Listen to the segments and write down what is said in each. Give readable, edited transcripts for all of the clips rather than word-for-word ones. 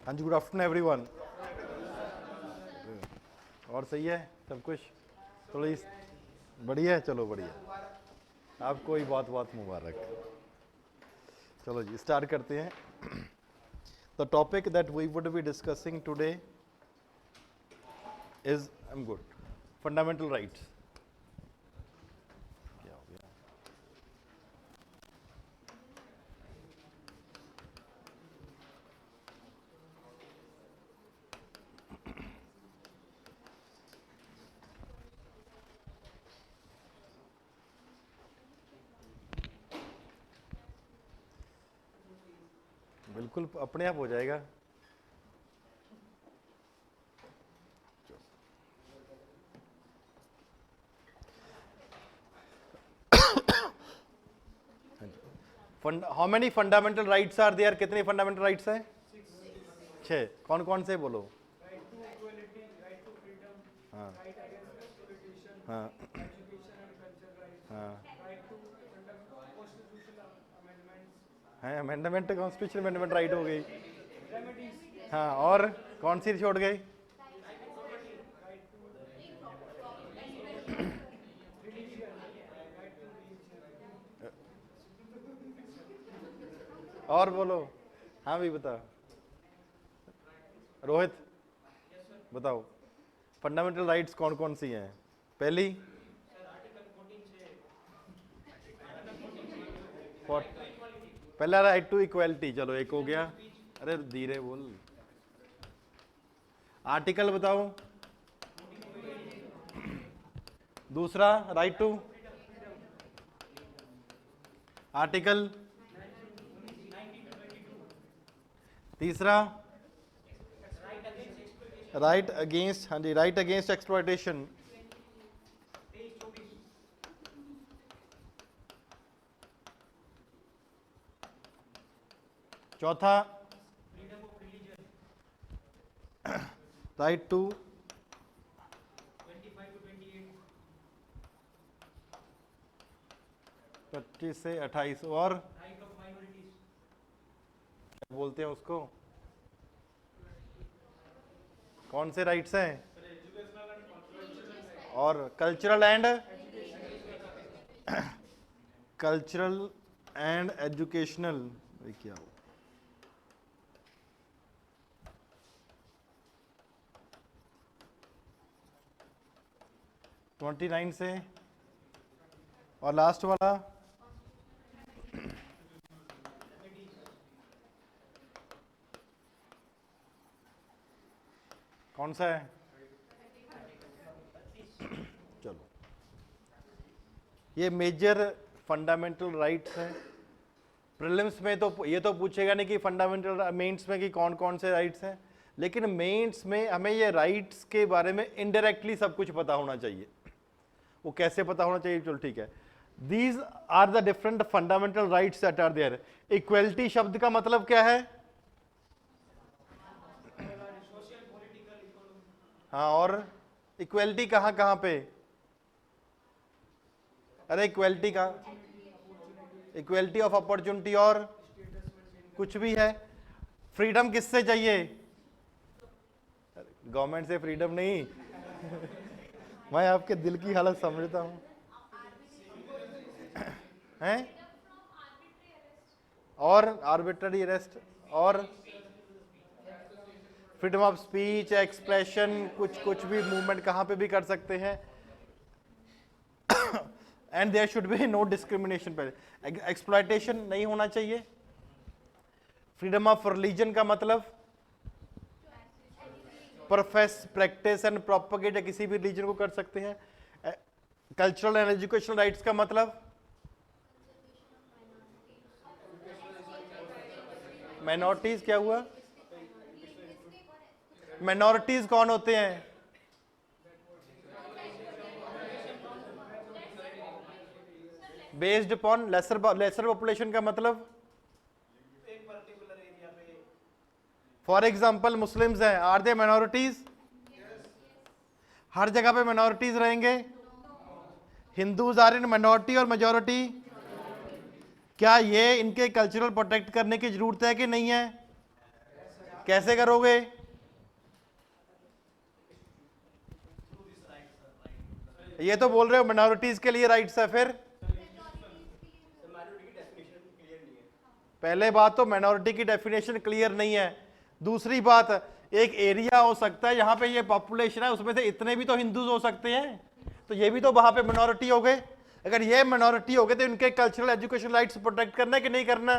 हाँ जी, good afternoon everyone. और सही है सब कुछ? थोड़ी बढ़िया है, चलो बढ़िया, आपको ही बहुत बहुत मुबारक। चलो जी स्टार्ट करते हैं। The topic that we would be discussing today is fundamental rights. क्या हो गया? बिल्कुल अपने आप हो जाएगा। How many fundamental rights are there? कितने फंडामेंटल राइट्स हैं? 6। कौन कौन से बोलो? हाँ हाँ हाँ है अमेंडमेंट, कॉन्स्टिट्यूशन अमेंडमेंट राइट हो गई। हाँ, और कौन सी छोड़ गई? और बोलो। हाँ भी बताओ, रोहित बताओ फंडामेंटल राइट्स कौन कौन सी हैं? पहली पहला राइट टू इक्वालिटी, चलो एक हो गया। अरे धीरे बोल। आर्टिकल बताओ। दूसरा राइट टू आर्टिकल। तीसरा राइट अगेंस्ट, हाँ जी, राइट अगेंस्ट एक्सप्लॉयटेशन। चौथा राइट टू 25 से 28। और क्या बोलते हैं उसको? कौन से राइट्स हैं? और कल्चरल एंड एजुकेशनल। क्या हो? तो 29 से। और लास्ट वाला कौन सा है? चलो, ये मेजर फंडामेंटल राइट्स हैं। प्रीलिम्स में तो ये तो पूछेगा नहीं कि फंडामेंटल, मेंस में कि कौन कौन से राइट्स हैं, लेकिन मेंस में हमें ये राइट्स के बारे में इनडायरेक्टली सब कुछ पता होना चाहिए। वो कैसे पता होना चाहिए? चलो ठीक है। These are the different fundamental rights that are there. Equality शब्द का मतलब क्या है? हाँ, और इक्वलिटी कहाँ कहाँ पे? अरे इक्वलिटी का, इक्वलिटी ऑफ अपॉर्चुनिटी और कुछ भी है। फ्रीडम किससे चाहिए? गवर्नमेंट से फ्रीडम नहीं। मैं आपके दिल की हालत समझता हूँ। हैं? और आर्बिट्ररी अरेस्ट, और फ्रीडम ऑफ स्पीच, एक्सप्रेशन, कुछ भी मूवमेंट कहाँ पे भी कर सकते हैं। And there should be no discrimination, पे एक्सप्लॉयटेशन नहीं होना चाहिए। फ्रीडम ऑफ रिलीजन का मतलब प्रोफेस, प्रैक्टिस एंड प्रोपेगेट किसी भी रिलीजन को कर सकते हैं। कल्चरल एंड एजुकेशनल राइट्स का मतलब माइनॉरिटीज। क्या हुआ? माइनॉरिटीज कौन होते हैं? बेस्ड अपॉन लेसर पॉपुलेशन का मतलब फॉर एग्जाम्पल मुस्लिम्स हैं, आर दे माइनॉरिटीज? हर जगह पे माइनॉरिटीज रहेंगे। हिंदूज आर इन माइनॉरिटी और मेजॉरिटी। क्या ये इनके कल्चरल प्रोटेक्ट करने की जरूरत है कि नहीं है? कैसे करोगे? ये तो बोल रहे हो माइनॉरिटीज के लिए राइट्स है, फिर पहले बात तो माइनॉरिटी की डेफिनेशन क्लियर नहीं है। दूसरी बात, एक एरिया हो सकता है जहां पे ये पॉपुलेशन है, उसमें से इतने भी तो हिंदूज हो सकते हैं, तो ये भी तो वहां पे मिनॉरिटी हो गए। अगर ये मिनॉरिटी हो गए तो इनके कल्चरल एजुकेशन राइट्स प्रोटेक्ट करना है कि नहीं करना?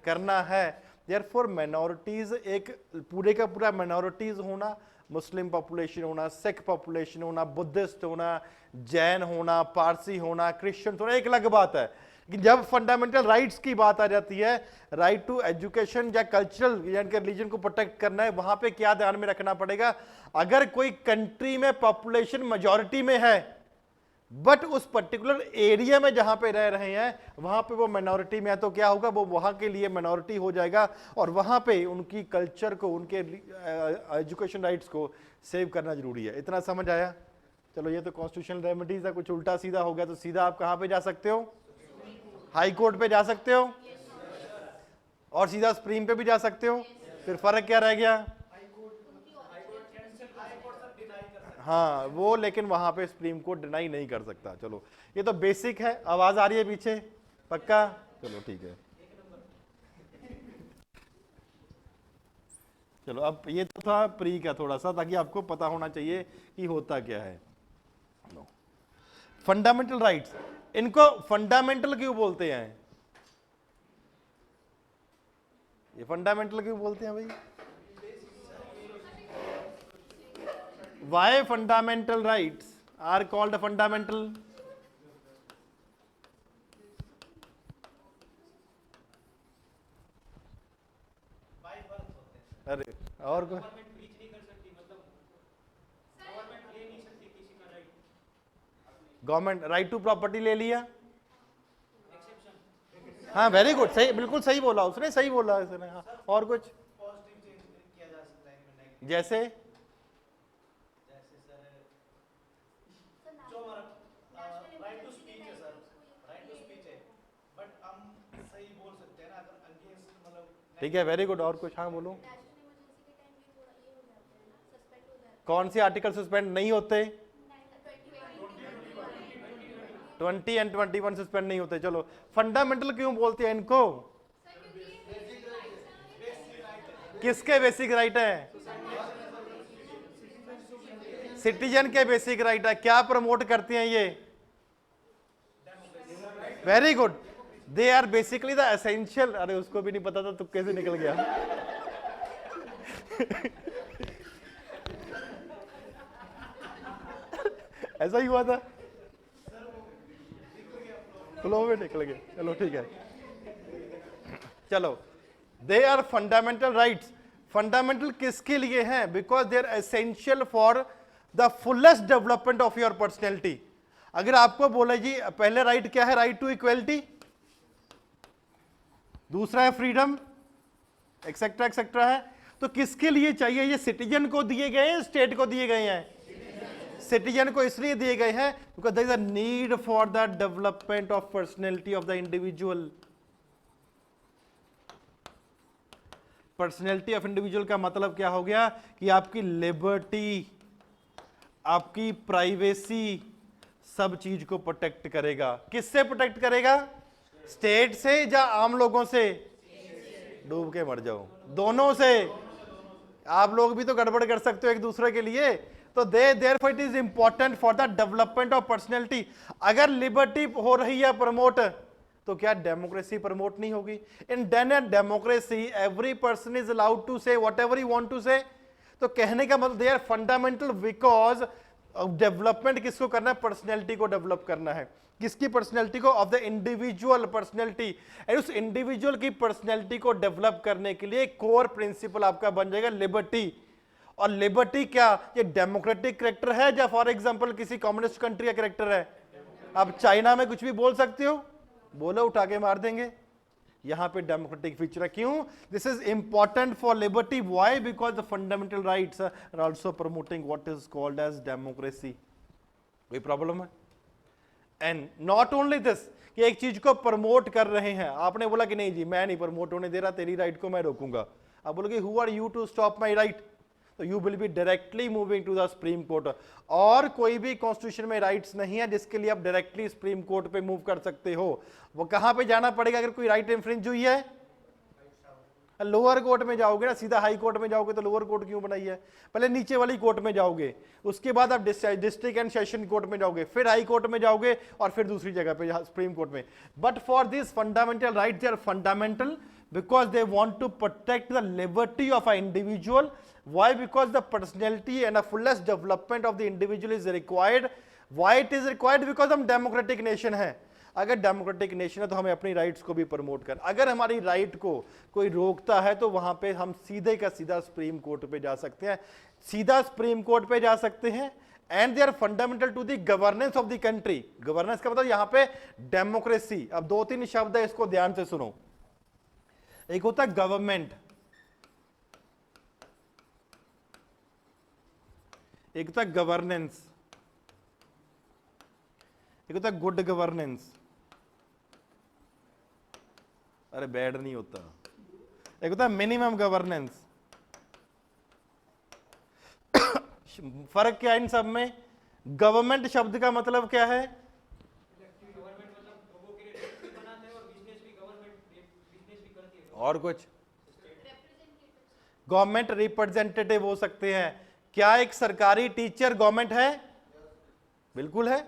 करना है। देयरफॉर माइनॉरिटीज, एक पूरे का पूरा माइनॉरिटीज होना, मुस्लिम पॉपुलेशन होना, सिख पॉपुलेशन होना, बुद्धिस्ट होना, जैन होना, पारसी होना, क्रिश्चियन होना, एक अलग बात है। कि जब फंडामेंटल राइट्स की बात आ जाती है, राइट टू एजुकेशन या कल्चरल यानी कि रिलीजन को प्रोटेक्ट करना है, वहां पे क्या ध्यान में रखना पड़ेगा? अगर कोई कंट्री में पॉपुलेशन मेजॉरिटी में है बट उस पर्टिकुलर एरिया में जहां पे रह रहे हैं वहां पे वो माइनॉरिटी में है, तो क्या होगा? वो वहां के लिए माइनॉरिटी हो जाएगा और वहां पे उनकी कल्चर को, उनके एजुकेशन राइट्स को सेव करना जरूरी है। इतना समझ आया? चलो, ये तो कॉन्स्टिट्यूशनल रेमेडीज है। कुछ उल्टा सीधा हो गया तो सीधा आप कहां पे जा सकते हो? हाई कोर्ट पे जा सकते हो और सीधा सुप्रीम पे भी जा सकते हो। फिर फर्क क्या रह गया? हाँ वो, लेकिन वहां पे सुप्रीम कोर्ट डिनाई नहीं कर सकता। चलो, ये तो बेसिक है। आवाज आ रही है पीछे? पक्का? चलो ठीक है। चलो, अब ये तो था प्री का थोड़ा सा, ताकि आपको पता होना चाहिए कि होता क्या है। फंडामेंटल राइट्स, इनको फंडामेंटल क्यों बोलते हैं? ये फंडामेंटल क्यों बोलते हैं भाई? Why fundamental rights are called fundamental? अरे और कोई? गवर्नमेंट राइट टू प्रॉपर्टी ले लिया। हाँ वेरी गुड, सही, बिल्कुल सही बोला उसने, सही बोला उसने। हाँ, और कुछ? जैसे ठीक है, वेरी गुड। और कुछ? हाँ बोलो। कौन से आर्टिकल सस्पेंड नहीं होते? 20 एंड 21 सस्पेंड नहीं होते। चलो, फंडामेंटल क्यों बोलते हैं इनको? किसके बेसिक राइट है? सिटीजन के बेसिक राइट है। क्या प्रमोट करते हैं ये? Very good, they are basically the essential. अरे उसको भी नहीं पता था, तुक्के से निकल गया। ऐसा ही हुआ था, फ्लो में निकल गया। चलो ठीक है। चलो, they are fundamental rights. Fundamental किसके लिए हैं? Because they are essential for the fullest development of your personality. अगर आपको बोले जी पहले राइट क्या है? राइट टू इक्वलिटी, दूसरा है फ्रीडम, एक्सेट्रा एक्सेट्रा है। तो किसके लिए चाहिए? ये सिटीजन को दिए गए हैं, स्टेट को दिए गए हैं? सिटीजन को इसलिए दिए गए हैं because there is a need for the development of personality of the individual. Personality of individual का मतलब क्या हो गया? कि आपकी लिबर्टी, आपकी प्राइवेसी, सब चीज को प्रोटेक्ट करेगा। किससे प्रोटेक्ट करेगा? स्टेट से या आम लोगों से? डूब के मर जाओ, दोनों से। आप लोग भी तो गड़बड़ कर सकते हो एक दूसरे के लिए। तो therefore it is important for the development of personality. अगर लिबर्टी हो रही है प्रमोट, तो क्या डेमोक्रेसी प्रमोट नहीं होगी? In democracy every person is allowed to say whatever he want to say. तो कहने का मतलब they are fundamental because development किसको करना है? पर्सनैलिटी को डेवलप करना है। किसकी पर्सनैलिटी को? Of the individual personality. उस इंडिविजुअल की पर्सनैलिटी को डेवलप करने के लिए कोर प्रिंसिपल आपका बन जाएगा लिबर्टी। और लिबर्टी क्या? ये डेमोक्रेटिक कैरेक्टर है या फॉर एग्जांपल किसी कम्युनिस्ट कंट्री का कैरेक्टर है? आप चाइना में कुछ भी बोल सकते हो, बोलो उठा के मार देंगे। यहां पे डेमोक्रेटिक फीचर है। क्यों? This is important for liberty. Why? Because the fundamental rights are also promoting what is called as democracy. कोई प्रॉब्लम है? एंड नॉट ओनली दिस, कि एक चीज को प्रमोट कर रहे हैं, आपने बोला कि नहीं जी मैं नहीं प्रमोट होने दे रहा, तेरी राइट को मैं रोकूंगा। आप बोलोगे who are you to stop my right, तो you will be directly moving to the Supreme Court. और कोई भी कॉन्स्टिट्यूशन में राइट्स नहीं है जिसके लिए आप डायरेक्टली सुप्रीम कोर्ट पे मूव कर सकते हो। वो कहां पे जाना पड़ेगा अगर कोई राइट इंफ्रिंज हुई है? लोअर कोर्ट में जाओगे ना, सीधा हाई कोर्ट में जाओगे तो लोअर कोर्ट क्यों बनाई है? पहले नीचे वाली कोर्ट में जाओगे, उसके बाद आप डिस्ट्रिक्ट एंड सेशन कोर्ट में जाओगे, फिर हाई कोर्ट में जाओगे और फिर दूसरी जगह पे सुप्रीम कोर्ट में। But for this fundamental right they are fundamental because they want to protect the liberty of an individual. Why? Because the personality and the fullest development of the individual is required. Why it is required? Because हम democratic nation हैं। अगर democratic nation है तो हमें अपनी rights को भी promote कर, अगर हमारी राइट को कोई रोकता है तो वहां पे हम सीधे का सीधा सुप्रीम कोर्ट पे जा सकते हैं, सीधा सुप्रीम कोर्ट पे जा सकते हैं। And they are fundamental to the governance of the country. Governance का मतलब यहां पे डेमोक्रेसी। अब दो तीन शब्द है, इसको ध्यान से सुनो। एक होता है गवर्नमेंट, एक होता है गवर्नेंस, एक होता है गुड गवर्नेंस। अरे बैड नहीं होता। एक होता है मिनिमम गवर्नेंस। फर्क क्या है इन सब में? गवर्नमेंट शब्द का मतलब क्या है? और कुछ? गवर्नमेंट रिप्रेजेंटेटिव हो सकते हैं। क्या एक सरकारी टीचर गवर्नमेंट है? बिल्कुल है।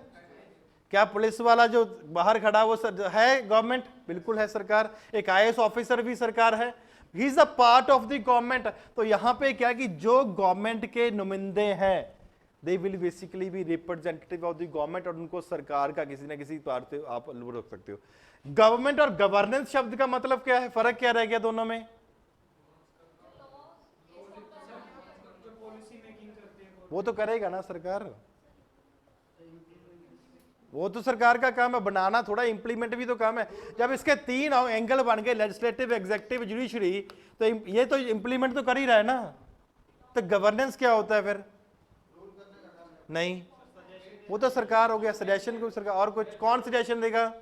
क्या पुलिस वाला जो बाहर खड़ा वो है गवर्नमेंट? बिल्कुल है सरकार। एक आईएएस ऑफिसर भी सरकार है, he is a part of the government. तो यहां पे क्या कि जो गवर्नमेंट के नुमाइंदे हैं they will basically B representative of the government, और उनको सरकार का किसी ना किसी तौर से आप रोक सकते हो। गवर्नमेंट और गवर्नेंस शब्द का मतलब क्या है? फर्क क्या रह गया दोनों में? वो तो करेगा ना सरकार, वो तो सरकार का काम है बनाना, थोड़ा इंप्लीमेंट भी तो काम है। जब इसके तीन एंगल बन गए, लेजिस्लेटिव, एग्जीक्यूटिव, जुडिशरी, तो ये तो इंप्लीमेंट तो कर ही रहा है ना। तो गवर्नेंस क्या होता है फिर? नहीं, वो तो सरकार हो गया। सजेशन को सरकार, और कुछ कौन सजेशन देगा?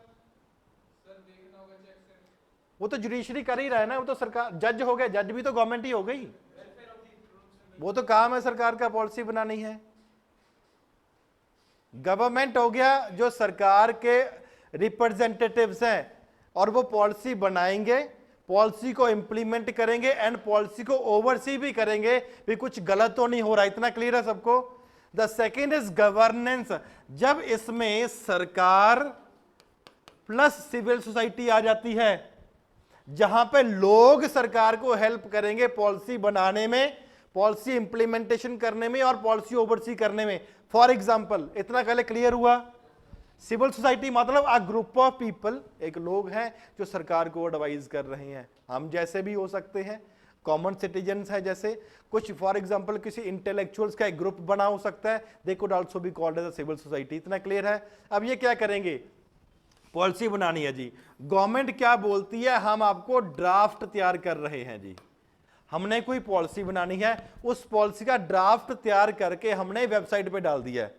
वो तो जुडिशरी कर ही रहा है ना, वो तो सरकार। जज हो गया, जज भी तो गवर्नमेंट ही हो गई। वो तो काम है सरकार का, पॉलिसी बनानी है। गवर्नमेंट हो गया जो सरकार के रिप्रेजेंटेटिव्स हैं, और वो पॉलिसी बनाएंगे, पॉलिसी को इंप्लीमेंट करेंगे एंड पॉलिसी को ओवरसी भी करेंगे भी कुछ गलत तो नहीं हो रहा। इतना क्लियर है सबको? The second is governance. जब इसमें सरकार प्लस सिविल सोसाइटी आ जाती है, जहां पे लोग सरकार को हेल्प करेंगे पॉलिसी बनाने में, पॉलिसी इंप्लीमेंटेशन करने में और पॉलिसी ओवरसी करने में। फॉर एग्जाम्पल, इतना पहले क्लियर हुआ? सिविल सोसाइटी मतलब अ ग्रुप ऑफ पीपल, एक लोग हैं जो सरकार को एडवाइज कर रहे हैं। हम जैसे भी हो सकते हैं, कॉमन सिटीजन्स है जैसे कुछ, फॉर एग्जाम्पल किसी इंटेलेक्चुअल्स का एक ग्रुप बना हो सकता है, they could also be called as a civil society. इतना क्लियर है? अब ये क्या करेंगे? पॉलिसी बनानी है जी। गवर्नमेंट क्या बोलती है? हम आपको ड्राफ्ट तैयार कर रहे हैं जी, हमने कोई पॉलिसी बनानी है, उस पॉलिसी का ड्राफ्ट तैयार करके हमने वेबसाइट पे डाल दिया है।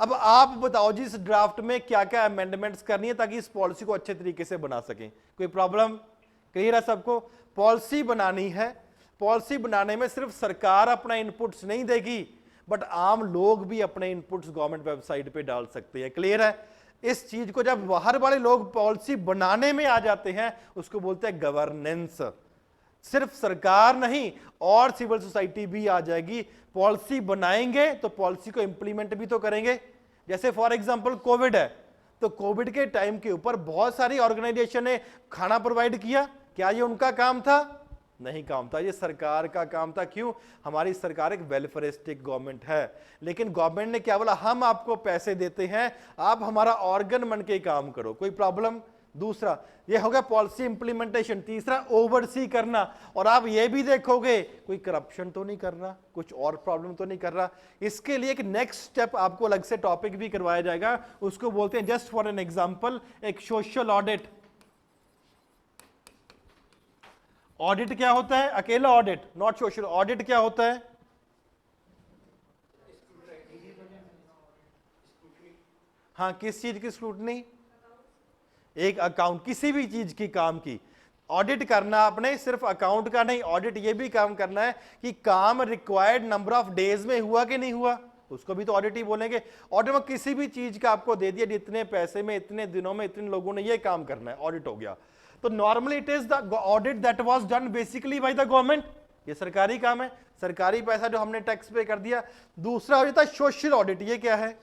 अब आप बताओ जी इस ड्राफ्ट में क्या क्या अमेंडमेंट्स करनी है ताकि इस पॉलिसी को अच्छे तरीके से बना सकें। कोई प्रॉब्लम? क्लियर है सबको? पॉलिसी बनानी है, पॉलिसी बनाने में सिर्फ सरकार अपना इनपुट्स नहीं देगी, बट आम लोग भी अपने इनपुट्स गवर्नमेंट वेबसाइट पे डाल सकते हैं। क्लियर है? इस चीज को जब बाहर वाले लोग पॉलिसी बनाने में आ जाते हैं उसको बोलते हैं गवर्नेंस। सिर्फ सरकार नहीं और सिविल सोसाइटी भी आ जाएगी। पॉलिसी बनाएंगे तो पॉलिसी को इंप्लीमेंट भी तो करेंगे। जैसे फॉर एग्जांपल कोविड है, तो कोविड के टाइम के ऊपर बहुत सारी ऑर्गेनाइजेशन ने खाना प्रोवाइड किया। क्या ये उनका काम था? नहीं काम था, ये सरकार का काम था। क्यों? हमारी सरकार एक वेलफेयरिस्टिक गवर्नमेंट है, लेकिन गवर्नमेंट ने क्या बोला? हम आपको पैसे देते हैं, आप हमारा ऑर्गन बन के काम करो। कोई प्रॉब्लम? दूसरा ये हो गया पॉलिसी इंप्लीमेंटेशन। तीसरा ओवरसी करना, और आप ये भी देखोगे कोई करप्शन तो नहीं कर रहा, कुछ और प्रॉब्लम तो नहीं कर रहा। इसके लिए एक नेक्स्ट स्टेप आपको अलग से टॉपिक भी करवाया जाएगा, उसको बोलते हैं, जस्ट फॉर एन एग्जांपल, एक सोशल ऑडिट। ऑडिट क्या होता है? अकेला ऑडिट, नॉट सोशल ऑडिट। क्या होता है? हाँ, किस चीज की स्क्रूटनी? एक अकाउंट, किसी भी चीज की काम की। ऑडिट करना आपने सिर्फ अकाउंट का नहीं, ऑडिट ये भी काम करना है कि काम रिक्वायर्ड नंबर ऑफ डेज में हुआ कि नहीं हुआ, उसको भी तो ऑडिट ही बोलेंगे। ऑडिट में किसी भी चीज का आपको दे दिया, इतने पैसे में, इतने दिनों में, इतने लोगों ने ये काम करना है, ऑडिट हो गया। तो normally it is the audit that was done basically by the government, ये सरकारी काम है, सरकारी पैसा जो हमने टैक्स पे कर दिया। दूसरा हो जाता है सोशल ऑडिट, ये क्या है?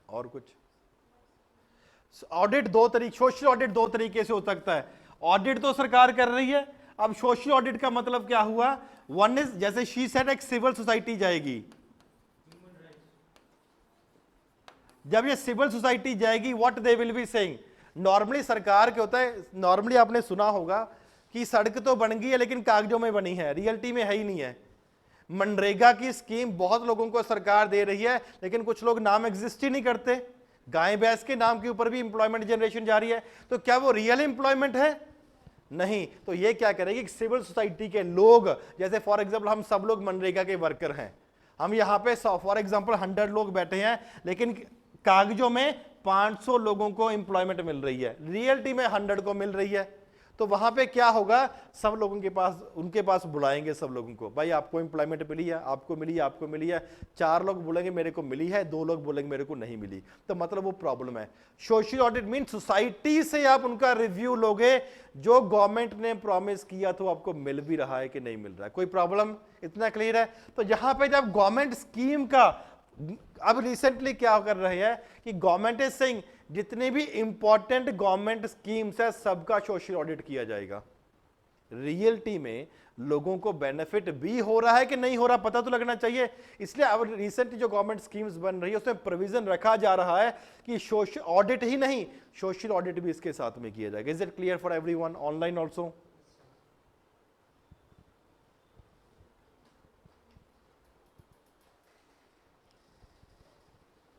और कुछ ऑडिट दो तरीके, सोशल ऑडिट दो तरीके से हो सकता है। ऑडिट तो सरकार कर रही है, अब सोशल ऑडिट का मतलब क्या हुआ? वन इज, जैसे शी सेड, एक सिविल सोसाइटी जाएगी, जब ये सिविल सोसाइटी जाएगी what they will be saying, normally सरकार क्या होता है, नॉर्मली आपने सुना होगा कि सड़क तो बन गई है लेकिन कागजों में बनी है, रियलिटी में है ही नहीं है। मनरेगा की स्कीम बहुत लोगों को सरकार दे रही है लेकिन कुछ लोग नाम एग्जिस्ट ही नहीं करते, गाय भैंस के नाम के ऊपर भी इंप्लॉयमेंट जनरेशन जारी है, तो क्या वो रियल इंप्लॉयमेंट है? नहीं। तो ये क्या करेगी, सिविल सोसाइटी के लोग, जैसे फॉर एग्जांपल हम सब लोग मनरेगा के वर्कर हैं, हम यहाँ पे फॉर एग्जांपल 100 लोग बैठे हैं लेकिन कागजों में 500 लोगों को इंप्लॉयमेंट मिल रही है, रियलिटी में 100 को मिल रही है। तो वहां पे क्या होगा, सब लोगों के पास, उनके पास बुलाएंगे सब लोगों को, भाई आपको इंप्लॉयमेंट मिली है, आपको मिली है, आपको मिली है। 4 लोग बोलेंगे मेरे को मिली है, 2 लोग बोलेंगे मेरे को नहीं मिली, तो मतलब वो प्रॉब्लम है। सोशल ऑडिट मीन सोसाइटी से आप उनका रिव्यू लोगे, जो गवर्नमेंट ने प्रॉमिस किया तो आपको मिल भी रहा है कि नहीं मिल रहा है, कोई प्रॉब्लम? इतना क्लियर है? तो यहां पे जब गवर्नमेंट स्कीम का, अब रिसेंटली क्या कर रहे हैं कि गवर्नमेंट इज सेइंग जितने भी इंपॉर्टेंट गवर्नमेंट स्कीम्स है सबका सोशल ऑडिट किया जाएगा। रियलिटी में लोगों को बेनिफिट भी हो रहा है कि नहीं हो रहा पता तो लगना चाहिए, इसलिए अब रिसेंटली जो गवर्नमेंट स्कीम्स बन रही है उसमें प्रोविजन रखा जा रहा है कि सोशल ऑडिट ही नहीं, सोशल ऑडिट भी इसके साथ में किया जाएगा। Is it clear for everyone online also?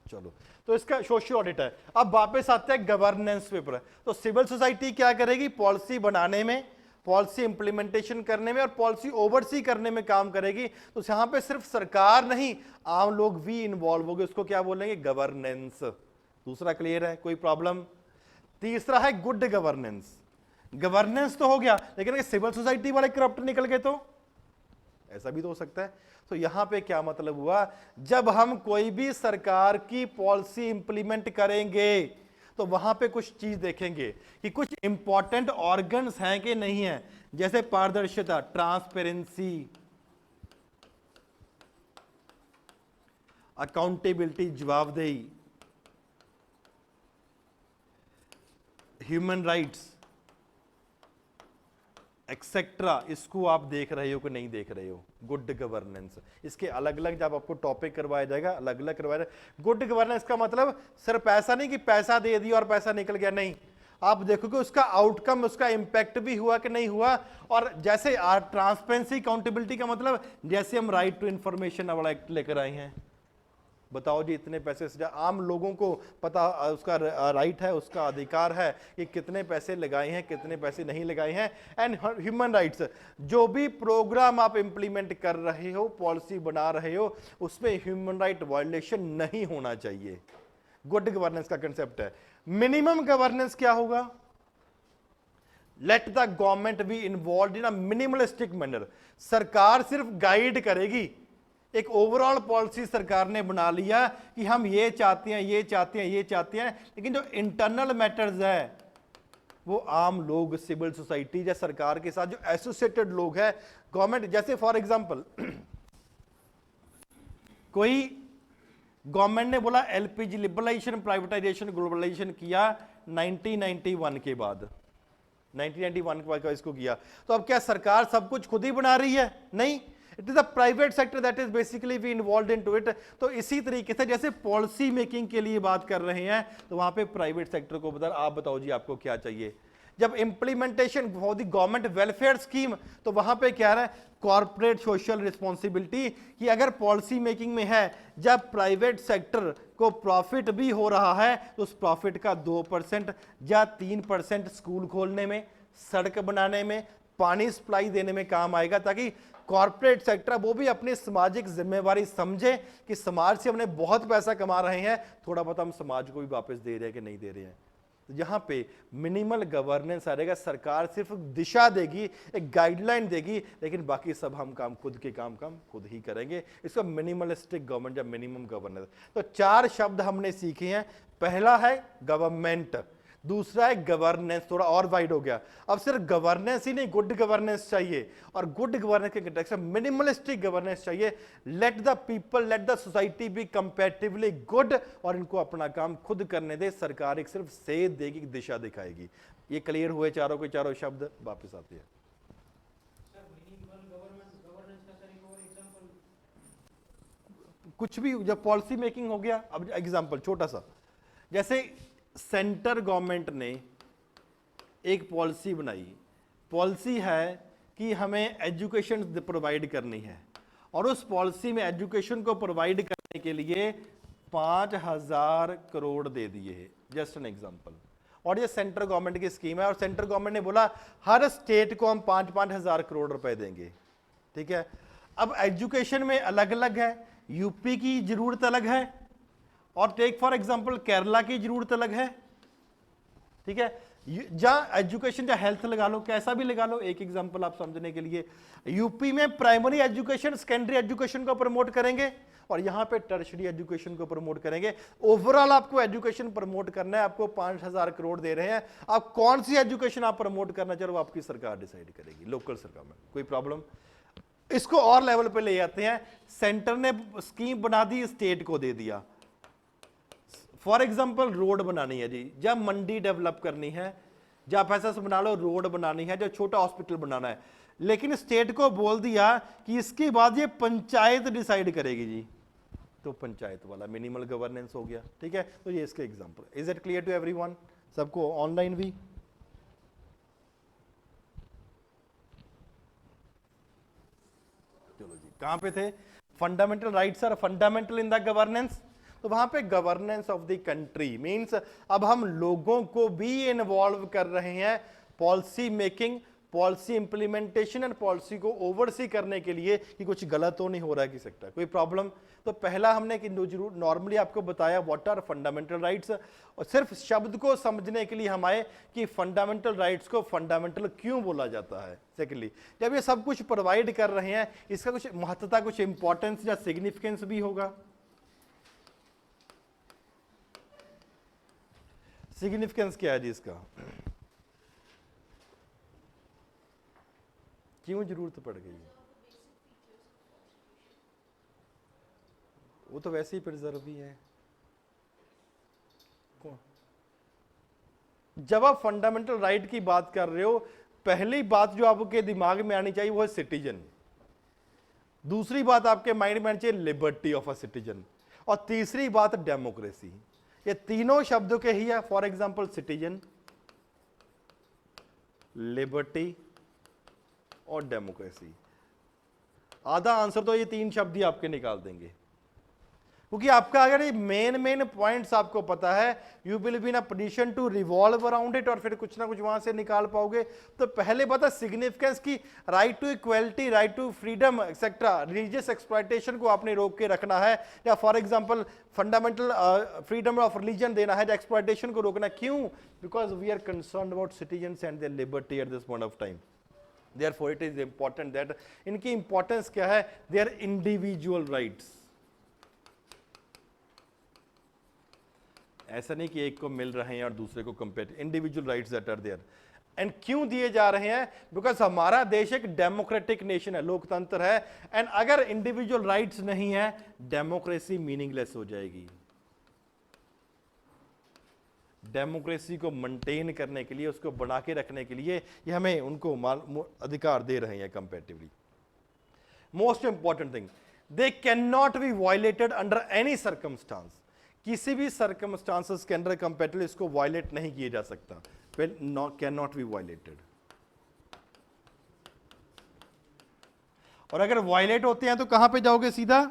चलो, तो इसका सोशल ऑडिट है। अब वापस आते हैं गवर्नेंस पेपर। तो सिविल सोसाइटी क्या करेगी, पॉलिसी बनाने में, पॉलिसी इंप्लीमेंटेशन करने में और पॉलिसी ओवरसी करने में काम करेगी। तो यहां पे सिर्फ सरकार नहीं, आम लोग भी इन्वॉल्व होंगे, उसको क्या बोलेंगे, गवर्नेंस। दूसरा क्लियर है, कोई प्रॉब्लम? तीसरा है गुड गवर्नेंस। गवर्नेंस तो हो गया लेकिन सिविल सोसाइटी वाले करप्ट निकल गए तो ऐसा भी तो हो सकता है। तो यहां पे क्या मतलब हुआ, जब हम कोई भी सरकार की पॉलिसी इंप्लीमेंट करेंगे तो वहां पे कुछ चीज देखेंगे कि कुछ इंपॉर्टेंट ऑर्गन्स हैं कि नहीं है, जैसे पारदर्शिता, ट्रांसपेरेंसी, अकाउंटेबिलिटी, जवाबदेही, ह्यूमन राइट्स एक्सेट्रा, इसको आप देख रहे हो कि नहीं देख रहे हो। गुड गवर्नेंस, इसके अलग अलग जब आपको टॉपिक करवाया जाएगा, अलग अलग करवाया जाएगा। गुड गवर्नेंस का मतलब सिर्फ ऐसा नहीं कि पैसा दे दिया और पैसा निकल गया, नहीं, आप देखोगे उसका आउटकम, उसका इंपैक्ट भी हुआ कि नहीं हुआ। और जैसे ट्रांसपेरेंसी, अकाउंटेबिलिटी का मतलब जैसे हम राइट टू इंफॉर्मेशन वाला एक्ट लेकर आए हैं, बताओ जी इतने पैसे से, आम लोगों को पता, उसका राइट है, उसका अधिकार है कि कितने पैसे लगाए हैं, कितने पैसे नहीं लगाए हैं। एंड ह्यूमन राइट्स, जो भी प्रोग्राम आप इंप्लीमेंट कर रहे हो, पॉलिसी बना रहे हो, उसमें ह्यूमन राइट वायलेशन नहीं होना चाहिए। गुड गवर्नेंस का कंसेप्ट है। मिनिमम गवर्नेंस क्या होगा, let the government be involve in a minimalistic manner. सरकार सिर्फ गाइड करेगी, एक ओवरऑल पॉलिसी सरकार ने बना लिया कि हम ये चाहते हैं, ये चाहते हैं, ये चाहते हैं, लेकिन जो इंटरनल मैटर्स है वो आम लोग, सिविल सोसाइटी या सरकार के साथ जो एसोसिएटेड लोग हैं, गवर्नमेंट, जैसे फॉर एग्जांपल कोई गवर्नमेंट ने बोला एलपीजी लिबरलाइजेशन, प्राइवेटाइजेशन, ग्लोबलाइजेशन किया 1991 के बाद, 1991 के बाद इसको किया, तो अब क्या सरकार सब कुछ खुद ही बना रही है? नहीं, it is a private sector that is basically we involve into it. तो इसी तरीके से जैसे पॉलिसी मेकिंग के लिए बात कर रहे हैं तो वहां पे प्राइवेट सेक्टर को बता, आप बताओ जी आपको क्या चाहिए। जब implementation for the government welfare scheme, तो वहां पे क्या है, कॉर्पोरेट सोशल रिस्पॉन्सिबिलिटी, कि अगर पॉलिसी मेकिंग में है, जब प्राइवेट सेक्टर को प्रॉफिट भी हो रहा है तो उस प्रॉफिट का 2% या 3% स्कूल खोलने में, सड़क बनाने में, पानी सप्लाई देने में काम आएगा, ताकि कॉर्पोरेट सेक्टर वो भी अपनी सामाजिक जिम्मेवारी समझे कि समाज से हमने बहुत पैसा कमा रहे हैं, थोड़ा बहुत हम समाज को भी वापस दे रहे हैं कि नहीं दे रहे हैं। यहाँ पे मिनिमल गवर्नेंस आ रहेगा, सरकार सिर्फ दिशा देगी, एक गाइडलाइन देगी, लेकिन बाकी सब हम काम खुद के काम खुद ही करेंगे। इसको मिनिमलिस्टिक गवर्नमेंट या मिनिमम गवर्नेंस। तो 4 शब्द हमने सीखे हैं। पहला है गवर्नमेंट, दूसरा है गवर्नेंस, थोड़ा और वाइड हो गया। अब सिर्फ गवर्नेंस ही नहीं, गुड गवर्नेंस चाहिए, और गुड गवर्नेंस के कंटेक्स्ट में मिनिमलिस्टिक गवर्नेंस चाहिए। Let the people, let the society be comparatively good, और इनको अपना काम खुद करने दे, सरकार एक सिर्फ सेध देगी, दिशा दिखाएगी। ये क्लियर हुए चारों के चारों शब्द? वापस आते हैं कुछ भी, जब पॉलिसी मेकिंग हो गया। अब एग्जांपल छोटा सा, जैसे सेंटर गवर्नमेंट ने एक पॉलिसी बनाई, पॉलिसी है कि हमें एजुकेशन प्रोवाइड करनी है, और उस पॉलिसी में एजुकेशन को प्रोवाइड करने के लिए 5,000 करोड़ दे दिए, जस्ट एन एग्जांपल। और ये सेंट्रल गवर्नमेंट की स्कीम है, और सेंट्रल गवर्नमेंट ने बोला हर स्टेट को हम 5,000 करोड़ रुपए देंगे, ठीक है। अब एजुकेशन में अलग अलग है, यूपी की जरूरत अलग है, और टेक फॉर एग्जांपल केरला की जरूरत अलग है, ठीक है। जहां एजुकेशन या हेल्थ लगा लो, कैसा भी लगा लो, एक एग्जांपल आप समझने के लिए, यूपी में प्राइमरी एजुकेशन, सेकेंडरी एजुकेशन को प्रमोट करेंगे, और यहां पे टर्शियरी एजुकेशन को प्रमोट करेंगे। ओवरऑल आपको एजुकेशन प्रमोट करना है, आपको 5,000 करोड़ दे रहे हैं, आप कौन सी एजुकेशन आप प्रमोट करना चाह रहे हो, आपकी सरकार डिसाइड करेगी, लोकल सरकार में, कोई प्रॉब्लम। इसको और लेवल पे ले जाते हैं, सेंटर ने स्कीम बना दी, स्टेट को दे दिया। फॉर एग्जाम्पल रोड बनानी है जी, जब मंडी डेवलप करनी है, जब ऐसा बना लो रोड बनानी है, जो छोटा हॉस्पिटल बनाना है, लेकिन स्टेट को बोल दिया कि इसके बाद ये पंचायत डिसाइड करेगी जी, तो पंचायत वाला मिनिमल गवर्नेंस हो गया, ठीक है। तो ये इसके example. Is it clear to everyone? सबको ऑनलाइन भी? चलो जी, कहां पे थे? Fundamental rights are fundamental in the governance. तो वहां पे governance of the country means अब हम लोगों को भी इन्वॉल्व कर रहे हैं policy making, policy implementation and policy को ओवरसी करने के लिए कि कुछ गलत तो नहीं हो रहा है कि सकता है, कोई प्रॉब्लम। तो पहला हमने कि जरूर नॉर्मली आपको बताया व्हाट आर फंडामेंटल राइट्स, और सिर्फ शब्द को समझने के लिए हम आए कि फंडामेंटल राइट्स को फंडामेंटल क्यों बोला जाता है। सेकेंडली, जब ये सब कुछ प्रोवाइड कर रहे हैं, इसका कुछ महत्वता, कुछ इंपॉर्टेंस या सिग्निफिकेंस भी होगा। सिग्निफिकेंस क्या है जी इसका, क्यों जरूरत पड़ गई है? वो तो वैसे ही प्रिजर्व भी है। जब आप फंडामेंटल राइट की बात कर रहे हो, पहली बात जो आपके दिमाग में आनी चाहिए वो है सिटीजन, दूसरी बात आपके माइंड में आनी चाहिए लिबर्टी ऑफ अ सिटीजन, और तीसरी बात डेमोक्रेसी। ये तीनों शब्दों के ही है। फॉर एग्जांपल सिटीजन, लिबर्टी और डेमोक्रेसी। आधा आंसर तो ये 3 शब्द ही आपके निकाल देंगे, क्योंकि आपका अगर ये मेन पॉइंट्स आपको पता है, you will be in a position to revolve around it, और फिर कुछ ना कुछ वहां से निकाल पाओगे। तो पहले बात है सिग्निफिकेंस की, right to equality, right to freedom etcetera, religious exploitation को आपने रोक के रखना है, या for example fundamental freedom of religion देना है, एक्सप्लॉयटेशन को रोकना। क्यों? Because we are concerned about citizens and their liberty at this point of time. Therefore it is important that इनकी इंपॉर्टेंस क्या है, they are individual rights। ऐसा नहीं कि एक को मिल रहे हैं और दूसरे को compare, individual rights that are there. And क्यों दिए जा रहे हैं? बिकॉज हमारा देश एक डेमोक्रेटिक नेशन है, लोकतंत्र है, एंड अगर इंडिविजुअल राइट्स नहीं है, डेमोक्रेसी मीनिंगलेस हो जाएगी। डेमोक्रेसी को मेंटेन करने के लिए, उसको बना के रखने के लिए ये हमें उनको अधिकार दे रहे हैं comparatively. Most important thing, they can not be violated under any circumstance. किसी भी सर्कमस्टांसेस के अंदर कंपैरेटिवली इसको वायलेट नहीं किया जा सकता, कैन नॉट बी वायलेटेड। और अगर वायलेट होते हैं तो कहां पे जाओगे? सीधा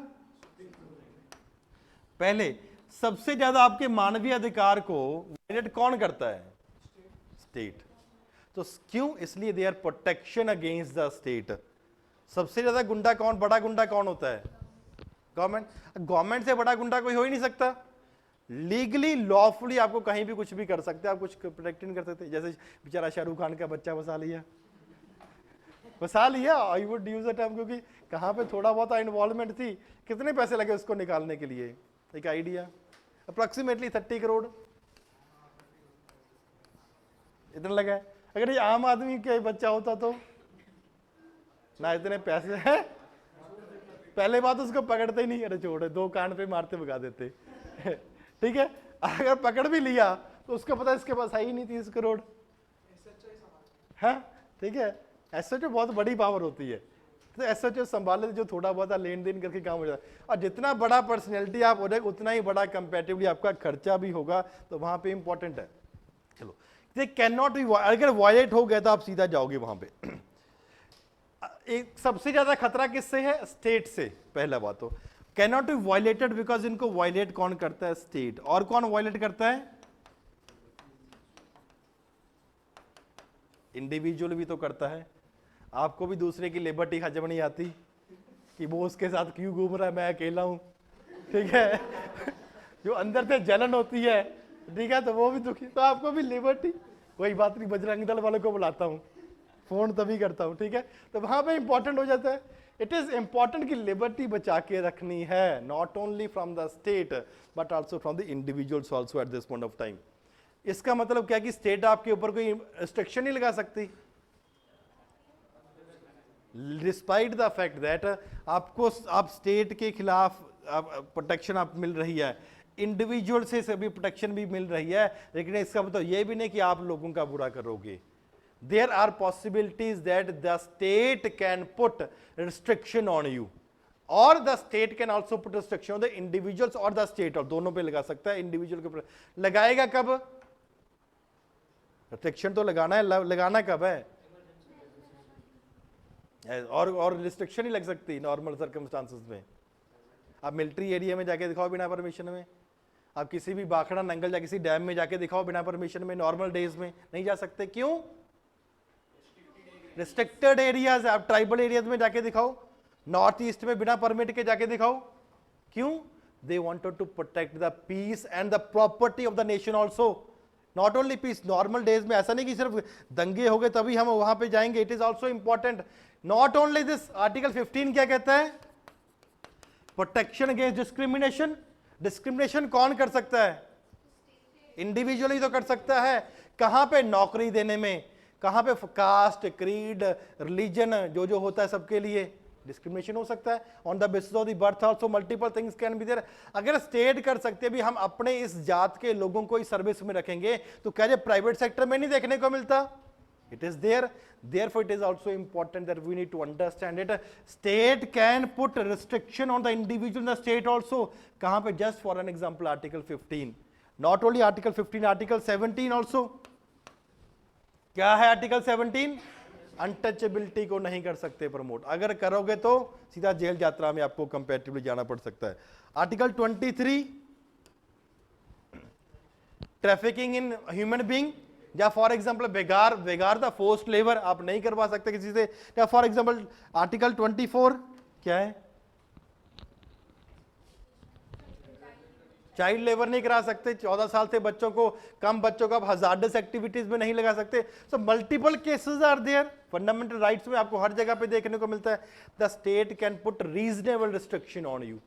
पहले सबसे ज्यादा आपके मानवीय अधिकार को वायलेट कौन करता है? स्टेट। तो क्यों? इसलिए they are protection against the state. सबसे ज्यादा गुंडा कौन, बड़ा गुंडा कौन होता है? गवर्नमेंट। गवर्नमेंट से बड़ा गुंडा कोई हो ही नहीं सकता। लीगली लॉफुली आपको कहीं भी कुछ भी कर सकते हैं, आप कुछ प्रोटेक्ट नहीं कर सकते। जैसे बेचारा शाहरुख खान का बच्चा फंसा लिया, I would use the term, क्योंकि कहाँ पे थोड़ा बहुत इन्वॉल्वमेंट थी, कितने पैसे लगे उसको निकालने के लिए? एक आइडिया, अप्रोक्सीमेटली 30 करोड़ इतना लगा है। अगर ये आम आदमी का बच्चा होता तो ना इतने पैसे हैं, पहले बात उसको पकड़ते ही नहीं, अरे छोड़े, 2 कान पे मारते भगा देते। ठीक है, अगर पकड़ भी लिया तो उसको पता है इसके पास है ही नहीं 30 करोड़। हाँ ठीक है, एसएचओ बहुत बड़ी पावर होती है, तो एसएचओ संभाले जो थोड़ा बहुत लेन देन करके काम हो जाता है। और जितना बड़ा पर्सनैलिटी आप हो जाए उतना ही बड़ा कंपैरेटिवली आपका खर्चा भी होगा, तो वहां पे इंपॉर्टेंट है। चलो, ये कैन नॉट बी, अगर वायलेट हो गया तो आप सीधा जाओगे वहां पे। एक सबसे ज्यादा खतरा किससे है? स्टेट से। पहला बात तो can not be violated because इनको वायलेट कौन करता है? स्टेट। और कौन वायलेट करता है? इंडिविजुअल भी तो करता है। आपको भी दूसरे की लिबर्टी हजम नहीं आती कि वो उसके साथ क्यों घूम रहा है, मैं अकेला हूं, ठीक है। जो अंदर से जलन होती है, ठीक है, तो वो भी दुखी, तो आपको भी लिबर्टी। कोई बात नहीं, बजरंग दल वालों को बुलाता हूं, फोन तभी करता हूं, ठीक है। तो वहां पे इंपॉर्टेंट हो जाता है, इट इज इंपॉर्टेंट कि लिबर्टी बचा के रखनी है, not only from the state but also from the individuals also eight this point of time. इसका मतलब क्या कि स्टेट आपके ऊपर कोई रिस्ट्रिक्शन नहीं लगा सकती, डिस्पाइट द फैक्ट दैट आपको आप स्टेट के खिलाफ प्रोटेक्शन आप मिल रही है, इंडिविजुअल से सभी प्रोटेक्शन भी मिल रही है, लेकिन इसका मतलब यह भी नहीं कि आप लोगों का बुरा करोगे। There are possibilities that the state can put restriction on you, or the state can also put restriction on the individuals or the state, और दोनों पे लगा सकता है। इंडिविजुअल के ऊपर लगाएगा कब? रिस्ट्रिक्शन तो लगाना है, लगाना कब है? और रिस्ट्रिक्शन ही लग सकती नॉर्मल सर्कमस्टांसेस में। आप मिलिट्री एरिया में जाके दिखाओ बिना परमिशन में, आप किसी भी बाखड़ा नंगल या किसी डैम में जाके दिखाओ बिना परमिशन में, नॉर्मल डेज में नहीं जा सकते। क्यों? Restricted areas. आप ट्राइबल एरियाज में जाके दिखाओ, नॉर्थ ईस्ट में बिना परमिट के जाके दिखाओ। क्यों? They wanted to protect the peace and the property of the nation also, not only peace. Normal days में ऐसा नहीं कि सिर्फ दंगे हो गए तभी हम वहां पे जाएंगे, it is also important. Not only this, article 15 क्या कहता है? Protection against discrimination. डिस्क्रिमिनेशन कौन कर सकता है? इंडिविजुअल ही तो कर सकता है। कहां पे? नौकरी देने में। कहां पे? कास्ट, क्रीड, रिलीजन, जो होता है सबके लिए डिस्क्रिमिनेशन हो सकता है। On the basis of the birth also multiple things can be there. अगर स्टेट कर सकते हैं भी हम अपने इस जात के लोगों को इस सर्विस में रखेंगे, तो क्या ये प्राइवेट सेक्टर में नहीं देखने को मिलता? It is there, therefore it is also important that we need to understand it. State can put restriction on the individual in the state also. कहां पे? just for an example article 15, not only article 15, article 17 also। क्या है article 17? Untouchability को नहीं कर सकते promote, अगर करोगे तो सीधा जेल यात्रा में आपको कंपैरेटिवली जाना पड़ सकता है। Article 23, trafficking in human being, या फॉर एग्जांपल बेगार, द फोर्स्ड लेबर आप नहीं करवा सकते किसी से। या फॉर एग्जांपल आर्टिकल 24 क्या है? चाइल्ड लेबर नहीं करा सकते, 14 साल से बच्चों को, कम बच्चों को आप हजार्डस एक्टिविटीज में नहीं लगा सकते। So multiple cases are there. Fundamental rights में आपको हर जगह पे देखने को मिलता है, the state can put reasonable restriction on you.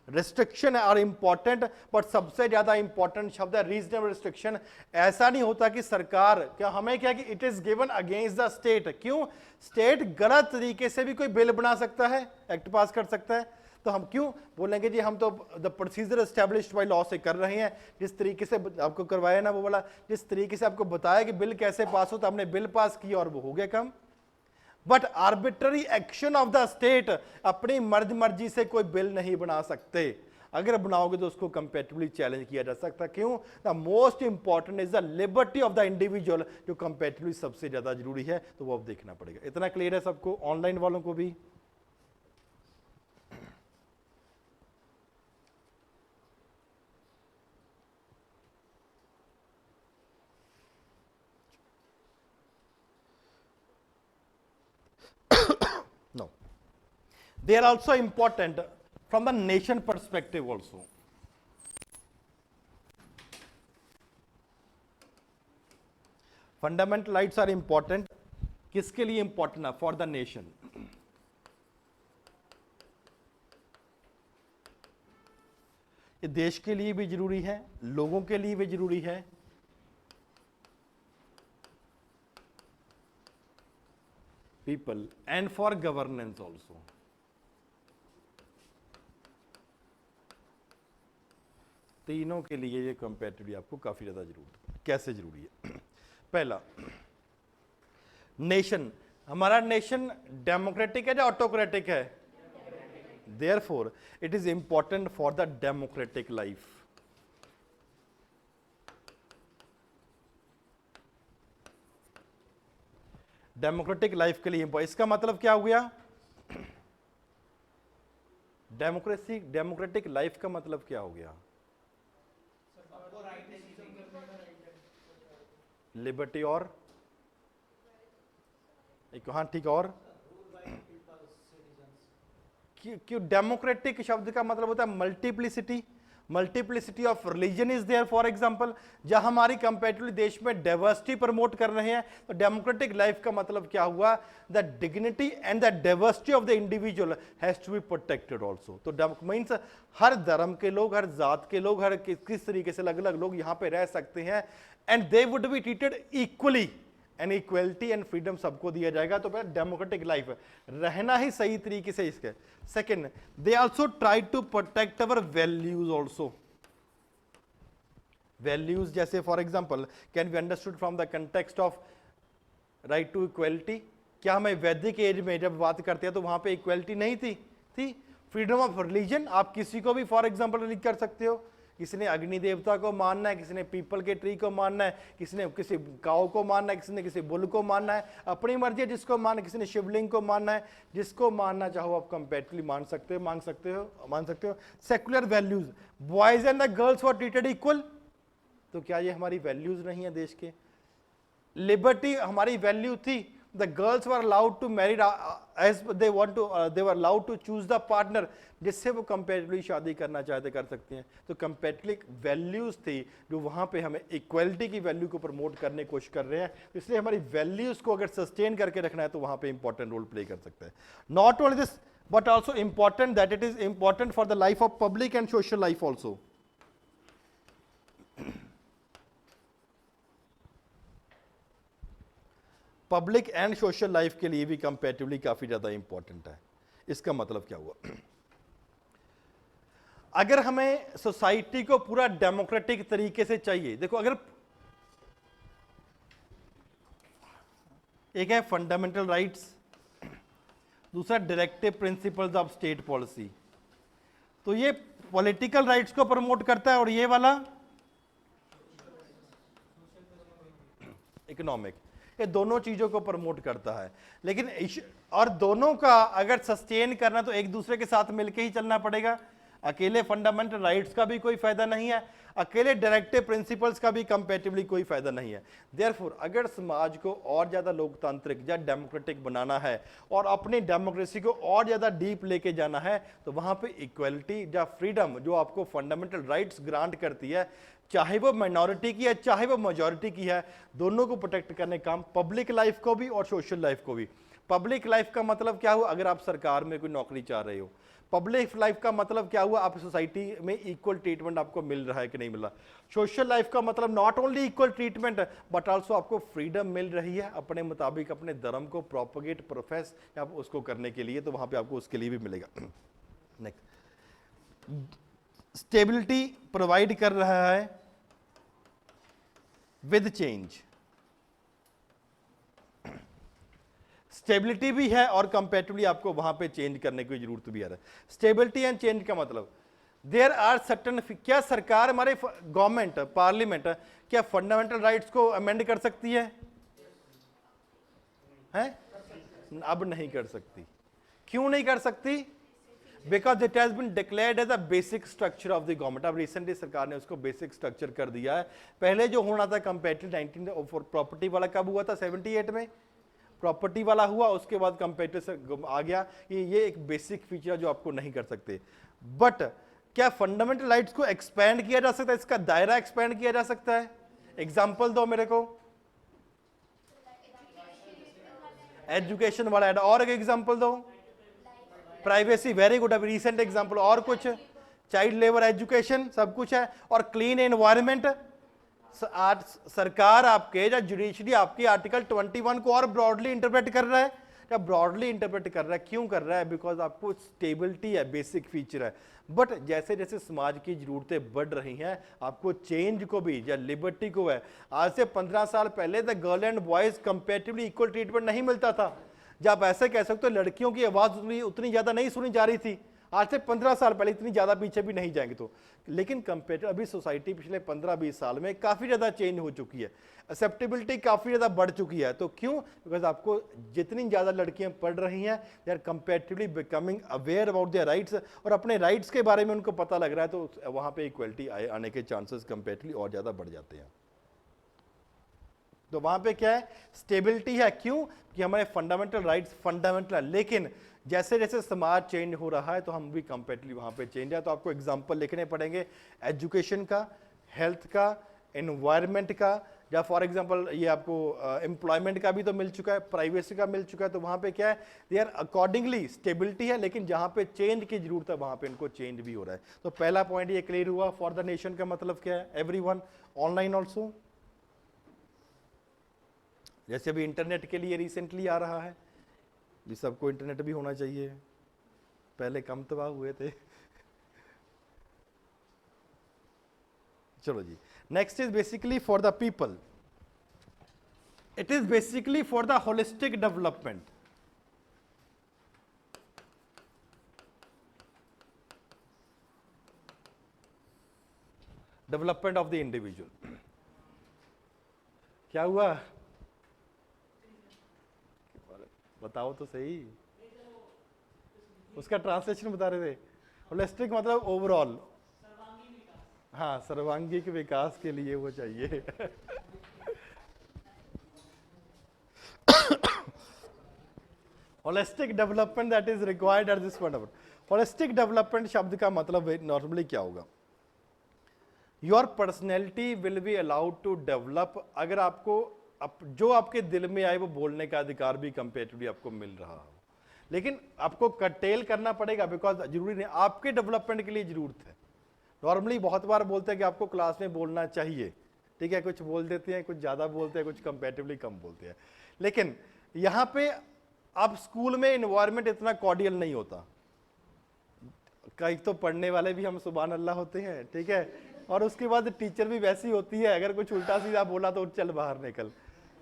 Restriction are important, but सबसे ज्यादा इंपॉर्टेंट शब्द है रीजनेबल रिस्ट्रिक्शन। ऐसा नहीं होता कि सरकार, क्या हमें क्या कि it is given against the state. क्यों? स्टेट गलत तरीके से भी कोई बिल बना सकता है, एक्ट पास कर सकता है, तो हम क्यों बोलेंगे जी हम तो the procedure established by law से कर रहे हैं। जिस तरीके से आपको करवाया ना, वो वाला जिस तरीके से आपको बताया कि बिल कैसे पास हो, तो हमने बिल पास किया और वो हो गया काम। But arbitrary action of the state, अपनी मर्जी से कोई बिल नहीं बना सकते। अगर बनाओगे तो उसको कंपैरेटिवली चैलेंज किया जा सकता है। क्यों? The most important is the liberty of the individual, जो कंपैरेटिवली सबसे ज्यादा जरूरी है, तो वो अब देखना पड़ेगा। इतना क्लियर है सबको, ऑनलाइन वालों को भी? They are also important from the nation perspective also. Fundamental rights are important. किसके लिए important है? For the nation. ये देश के लिए भी जरूरी है, लोगों के लिए भी जरूरी है, people and for governance also. तीनों के लिए ये कंपैरेटिवली आपको काफी ज्यादा जरूरत है। कैसे जरूरी है? पहला, नेशन, हमारा नेशन डेमोक्रेटिक है या ऑटोक्रेटिक है? Therefore, it is important for the democratic life. Democratic life के लिए इसका मतलब क्या हो गया? डेमोक्रेसी, डेमोक्रेटिक लाइफ का मतलब क्या हो गया? लिबर्टी और एक, हाँ ठीक, और क्यों डेमोक्रेटिक शब्द का मतलब होता है multiplicity, multiplicity of religion is there. For example, जहां हमारी कंपैरेटिवली देश में डाइवर्सिटी प्रमोट कर रहे हैं, तो डेमोक्रेटिक लाइफ का मतलब क्या हुआ? The dignity and the diversity of the individual has to be protected also. तो मींस हर धर्म के लोग, हर जात के लोग, हर किस तरीके से अलग अलग लोग यहां पे रह सकते हैं, and they would be treated equally, and equality and freedom सबको दिया जाएगा। तो डेमोक्रेटिक लाइफ रहना ही सही तरीके से इसके। Second, they also try to protect our values also. Values जैसे for example can be understood from the context of right to equality. क्या हमें वैदिक एज में जब बात करते हैं तो वहां पे इक्वलिटी नहीं थी? फ्रीडम ऑफ रिलीजन, आप किसी को भी फॉर एग्जांपल रिलीज कर सकते हो। किसी ने अग्नि देवता को मानना है, किसी ने पीपल के ट्री को मानना है, किसी ने किसी काऊ को मानना है, किसी ने किसी बुल को मानना है, अपनी मर्जी है जिसको मानना है। किसी ने शिवलिंग को मानना है, जिसको मानना चाहो आप कंपैरेटिवली मान सकते हो। Secular values, boys and the girls were treated equal. तो क्या ये हमारी वैल्यूज नहीं है देश के? लिबर्टी हमारी वैल्यू थी। The girls were allowed to marry as they want to, they were allowed to choose the partner जिससे वो कंपेरेटिवली शादी करना चाहते कर सकते हैं। तो कंपेरेटिवली वैल्यूज थी जो वहाँ पे हमें इक्वलिटी की वैल्यू को प्रमोट करने की कोशिश कर रहे हैं। तो इसलिए हमारी वैल्यूज को अगर सस्टेन करके रखना है तो वहाँ पे इंपॉर्टेंट रोल प्ले कर सकता है। Not only this but also important that it is important for the life of public and social life also. Public and social life के लिए भी कंपैरेटिवली काफी ज्यादा इंपॉर्टेंट है। इसका मतलब क्या हुआ? अगर हमें सोसाइटी को पूरा डेमोक्रेटिक तरीके से चाहिए, देखो अगर एक है फंडामेंटल राइट्स, दूसरा directive principles of state policy, तो ये पॉलिटिकल राइट्स को प्रमोट करता है और ये वाला इकोनॉमिक, ये दोनों चीजों को प्रमोट करता है। लेकिन और दोनों का अगर सस्टेन करना तो एक दूसरे के साथ मिलकर ही चलना पड़ेगा। अकेले फंडामेंटल राइट्स का भी कोई फायदा नहीं है, अकेले डायरेक्टिव प्रिंसिपल्स का भी कंपैरेटिवली कोई फायदा नहीं है। देयरफॉर अगर समाज को और ज्यादा लोकतांत्रिक या डेमोक्रेटिक बनाना है और अपनी डेमोक्रेसी को और ज्यादा डीप लेके जाना है, तो वहां पे इक्वलिटी या फ्रीडम जो आपको फंडामेंटल राइट्स ग्रांट करती है, चाहे वो माइनॉरिटी की है चाहे वो मेजॉरिटी की है, दोनों को प्रोटेक्ट करने का काम पब्लिक लाइफ को भी और सोशल लाइफ को भी। पब्लिक लाइफ का मतलब क्या हुआ? अगर आप सरकार में कोई नौकरी चाह रहे हो। पब्लिक लाइफ का मतलब क्या हुआ? आप सोसाइटी में इक्वल ट्रीटमेंट आपको मिल रहा है कि नहीं मिल रहा। सोशल लाइफ का मतलब not only equal treatment but also आपको फ्रीडम मिल रही है अपने मुताबिक अपने धर्म को प्रोपोगेट प्रोफेस या उसको करने के लिए, तो वहां पे आपको उसके लिए भी मिलेगा। नेक्स्ट, स्टेबिलिटी प्रोवाइड कर रहा है विद चेंज। स्टेबिलिटी भी है और कंपैरेटिवली आपको वहां पे चेंज करने की जरूरत भी है। स्टेबिलिटी एंड चेंज का मतलब देयर आर सर्टन, क्या सरकार हमारे गवर्नमेंट पार्लियामेंट क्या फंडामेंटल राइट्स को अमेंड कर सकती है? अब नहीं कर सकती। क्यों नहीं कर सकती? Because it has been declared as a basic structure of the government. अब रिसेंटली सरकार ने उसको बेसिक स्ट्रक्चर कर दिया है। पहले जो होना था कंपैरेटिव 19 प्रॉपर्टी वाला कब हुआ था? 78 में। प्रॉपर्टी वाला हुआ, उसके बाद कंपेरेटिव से आ गया। ये एक बेसिक फीचर जो आपको नहीं कर सकते। बट क्या फंडामेंटल राइट्स को एक्सपैंड किया जा सकता है, इसका दायरा एक्सपैंड किया जा सकता है? एग्जाम्पल दो मेरे को, एजुकेशन वाला है, और एक एग्जाम्पल दो। प्राइवेसी, वेरी गुड, अभी रिसेंट एग्जाम्पल। और कुछ? चाइल्ड लेबर, एजुकेशन, सब कुछ है। और क्लीन एनवायरनमेंट, सरकार आपके या जुडिशरी आपकी आर्टिकल 21 को और ब्रॉडली इंटरप्रेट कर रहा है। जब ब्रॉडली इंटरप्रेट कर रहा है, क्यों कर रहा है? बिकॉज आपको स्टेबिलिटी है, बेसिक फीचर है। बट जैसे जैसे समाज की जरूरतें बढ़ रही हैं, आपको चेंज को भी या लिबर्टी को है, आज से 15 साल पहले the girl and boys comparatively equal treatment नहीं मिलता था। जब ऐसे कह सकते हो लड़कियों की आवाज उतनी ज्यादा नहीं सुनी जा रही थी, आज से 15 साल पहले, इतनी ज्यादा पीछे भी नहीं जाएंगे तो। लेकिन कंपेरेटिव अभी सोसाइटी पिछले 15-20 साल में काफी ज्यादा चेंज हो चुकी है, एक्सेप्टेबिलिटी काफी ज्यादा बढ़ चुकी है। तो क्यों? बिकॉज आपको जितनी ज्यादा लड़कियां पढ़ रही हैं, they are comparatively becoming aware about their rights, और अपने राइट्स के बारे में उनको पता लग रहा है, तो वहां पे इक्वलिटी आने के चांसेस कंपेरेटिवली और ज्यादा बढ़ जाते हैं। तो वहां पे क्या है? स्टेबिलिटी है। क्यों? कि हमारे फंडामेंटल राइट्स फंडामेंटल है। लेकिन जैसे जैसे समाज चेंज हो रहा है, तो हम भी कंपेरेटिवली वहां पे चेंज है। तो आपको एग्जांपल लिखने पड़ेंगे एजुकेशन का, हेल्थ का, एनवायरनमेंट का, या फॉर एग्जांपल ये आपको एम्प्लॉयमेंट का भी तो मिल चुका है, प्राइवेसी का मिल चुका है। तो वहां पे क्या है? दे आर अकॉर्डिंगली स्टेबिलिटी है, लेकिन जहां पे चेंज की जरूरत है वहां पे इनको चेंज भी हो रहा है। तो पहला पॉइंट ये क्लियर हुआ। फॉर द नेशन का मतलब क्या है? Everyone, online also. जैसे अभी इंटरनेट के लिए रिसेंटली आ रहा है, ये सबको इंटरनेट भी होना चाहिए, पहले कम तबाह हुए थे। चलो जी, next is basically for the people. It is basically for the holistic development. Development of the individual. क्या हुआ? बताओ तो सही, उसका ट्रांसलेशन बता रहे थे। होलिस्टिक मतलब ओवरऑल, हाँ, सर्वांगीण विकास के लिए वो चाहिए। Holistic development that is required at this point. Holistic development शब्द का मतलब नॉर्मली क्या होगा? Your personality will be allowed to develop. अगर आपको जो आपके दिल में आए वो बोलने का अधिकार भी कंपेरेटिवली आपको मिल रहा हो, लेकिन आपको कटेल करना पड़ेगा, बिकॉज जरूरी नहीं, आपके डेवलपमेंट के लिए जरूरत है। नॉर्मली बहुत बार बोलते हैं कि आपको क्लास में बोलना चाहिए, ठीक है, कुछ बोल देते हैं, कुछ ज्यादा बोलते हैं, कुछ कंपेरेटिवली कम बोलते हैं। लेकिन यहां पे अब स्कूल में इन्वायरमेंट इतना कॉर्डियल नहीं होता। कई तो पढ़ने वाले भी हम सुभान अल्लाह होते हैं, ठीक है, और उसके बाद टीचर भी वैसी होती है, अगर कुछ उल्टा सीधा बोला तो चल बाहर निकल,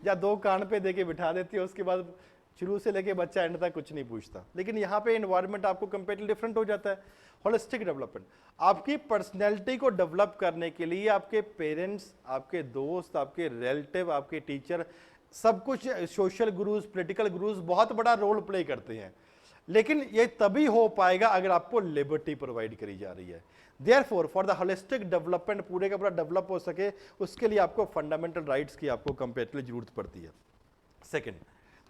या 2 कान पे देके बिठा देती है, उसके बाद शुरू से लेके बच्चा एंड तक कुछ नहीं पूछता। लेकिन यहाँ पे एनवायरनमेंट आपको कंप्लीटली डिफरेंट हो जाता है। होलिस्टिक डेवलपमेंट, आपकी पर्सनैलिटी को डेवलप करने के लिए आपके पेरेंट्स, आपके दोस्त, आपके रिलेटिव, आपके टीचर, सब कुछ, सोशल गुरुज, पॉलिटिकल गुरुज बहुत बड़ा रोल प्ले करते हैं। लेकिन ये तभी हो पाएगा अगर आपको लिबर्टी प्रोवाइड करी जा रही है। Therefore, for the holistic development, पूरे का पूरा डेवलप हो सके, उसके लिए आपको फंडामेंटल राइट्स की आपको कंपेरेटिवली जरूरत पड़ती है। सेकंड,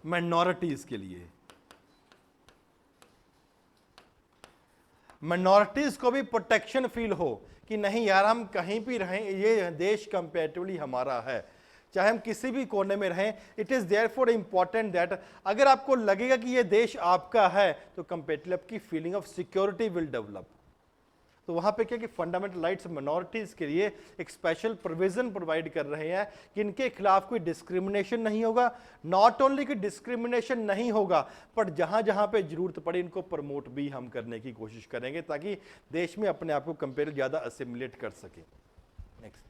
माइनॉरिटीज के लिए, माइनॉरिटीज को भी प्रोटेक्शन फील हो कि नहीं यार, हम कहीं भी रहें, ये देश कंपेरेटिवली हमारा है, चाहे हम किसी भी कोने में रहें। It is therefore important that अगर आपको लगेगा कि ये देश आपका है, तो कंपेरेटिवली आपकी feeling of security will develop. तो वहां पे क्या कि फंडामेंटल राइट्स माइनॉरिटीज के लिए एक स्पेशल प्रोविजन प्रोवाइड कर रहे हैं कि इनके खिलाफ कोई डिस्क्रिमिनेशन नहीं होगा। नॉट ओनली कि डिस्क्रिमिनेशन नहीं होगा, पर जहां जहां पे जरूरत पड़े इनको प्रमोट भी हम करने की कोशिश करेंगे, ताकि देश में अपने आप को कंपेयर ज्यादा असिमुलेट कर सके। नेक्स्ट,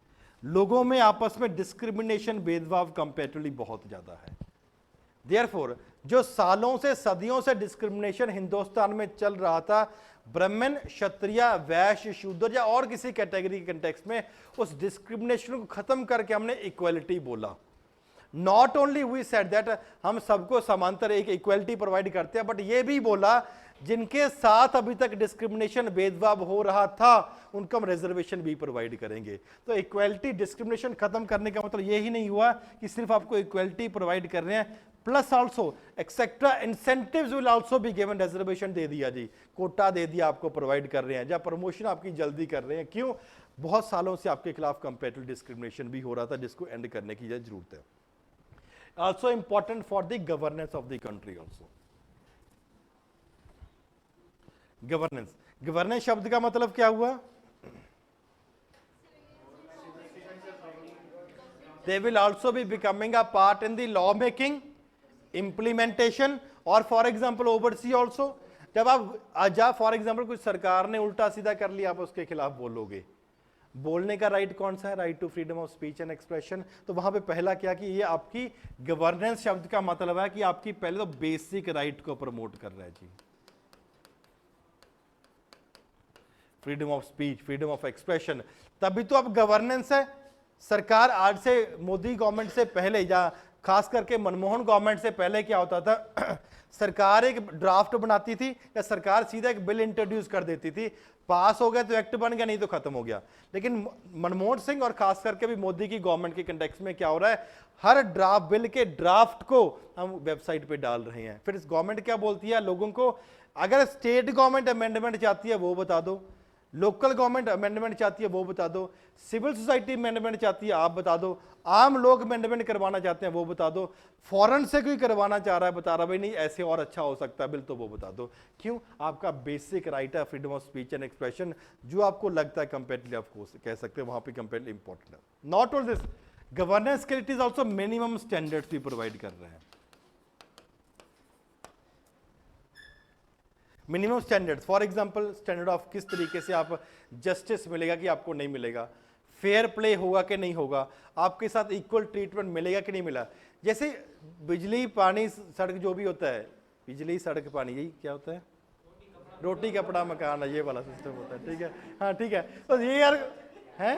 लोगों में आपस में डिस्क्रिमिनेशन, भेदभाव कंपेरेटिवली बहुत ज्यादा है। देयरफॉर जो सालों से, सदियों से डिस्क्रिमिनेशन हिंदुस्तान में चल रहा था, ब्राह्मण, क्षत्रिय, वैश्य, शूद्र या और किसी कैटेगरी के कंटेक्स्ट में, उस डिस्क्रिमिनेशन को खत्म करके हमने इक्वलिटी बोला। Not only we said that हम सबको समांतर एक इक्वलिटी प्रोवाइड करते हैं, बट ये भी बोला जिनके साथ अभी तक डिस्क्रिमिनेशन भेदभाव हो रहा था उनको हम रिजर्वेशन भी प्रोवाइड करेंगे। तो इक्वालिटी डिस्क्रिमिनेशन खत्म करने का मतलब ये ही नहीं हुआ कि सिर्फ आपको इक्वालिटी प्रोवाइड कर रहे हैं, plus also etcetera incentives will also be given. Reservation दे दिया जी, कोटा दे दिया, आपको प्रोवाइड कर रहे हैं, या प्रमोशन आपकी जल्दी कर रहे हैं। क्यों? बहुत सालों से आपके खिलाफ कंपैरेटिव डिस्क्रिमिनेशन भी हो रहा था, जिसको एंड करने की जरूरत है। Also important for the governance of the country also. Governance, governance शब्द का मतलब क्या हुआ? They will also be becoming a part in the law making, implementation और फॉर एग्जाम्पल ओवरसी ऑल्सो। जब आप फॉर एग्जाम्पल कुछ सरकार ने उल्टा सीधा कर लिया, आप उसके खिलाफ बोलोगे। बोलने का राइट कौन सा है? Right to freedom of speech and expression. तो वहां पे पहला क्या कि ये आपकी गवर्नेंस शब्द का मतलब है कि आपकी पहले तो बेसिक राइट को प्रमोट कर रहा है जी। Freedom of speech, freedom of expression, तभी तो अब गवर्नेंस है। सरकार आज से, मोदी गवर्नमेंट से पहले या खास करके मनमोहन गवर्नमेंट से पहले क्या होता था सरकार एक ड्राफ्ट बनाती थी या सरकार सीधा एक बिल इंट्रोड्यूस कर देती थी, पास हो गया तो एक्ट बन गया, नहीं तो खत्म हो गया। लेकिन मनमोहन सिंह और खास करके भी मोदी की गवर्नमेंट के कंटेक्स्ट में क्या हो रहा है, हर ड्राफ्ट बिल के ड्राफ्ट को हम वेबसाइट पे डाल रहे हैं। फिर इस गवर्नमेंट क्या बोलती है लोगों को, अगर स्टेट गवर्नमेंट अमेंडमेंट चाहती है वो बता दो, लोकल गवर्नमेंट अमेंडमेंट चाहती है वो बता दो, सिविल सोसाइटी अमेंडमेंट चाहती है आप बता दो, आम लोग अमेंडमेंट करवाना चाहते हैं वो बता दो, फॉरेन से कोई करवाना चाह रहा है बता रहा भाई नहीं ऐसे और अच्छा हो सकता है बिल, तो वो बता दो। क्यों? आपका बेसिक राइट है freedom of speech and expression, जो आपको लगता है कंपेरेटिवली आप कह सकते हैं वहां पे कंपेरेटिवली इंपॉर्टेंट है। नॉट ओनली दिस, गवर्नेंस के it is also minimum standards भी प्रोवाइड कर रहे हैं। Minimum standards, for example standard of किस तरीके से आप जस्टिस मिलेगा कि आपको नहीं मिलेगा, फेयर प्ले होगा कि नहीं होगा, आपके साथ इक्वल ट्रीटमेंट मिलेगा कि नहीं मिला। जैसे बिजली पानी सड़क जो भी होता है, बिजली सड़क पानी, यही क्या होता है, रोटी कपड़ा मकान, ये वाला सिस्टम होता है। ठीक है, हाँ ठीक है। तो ये यार है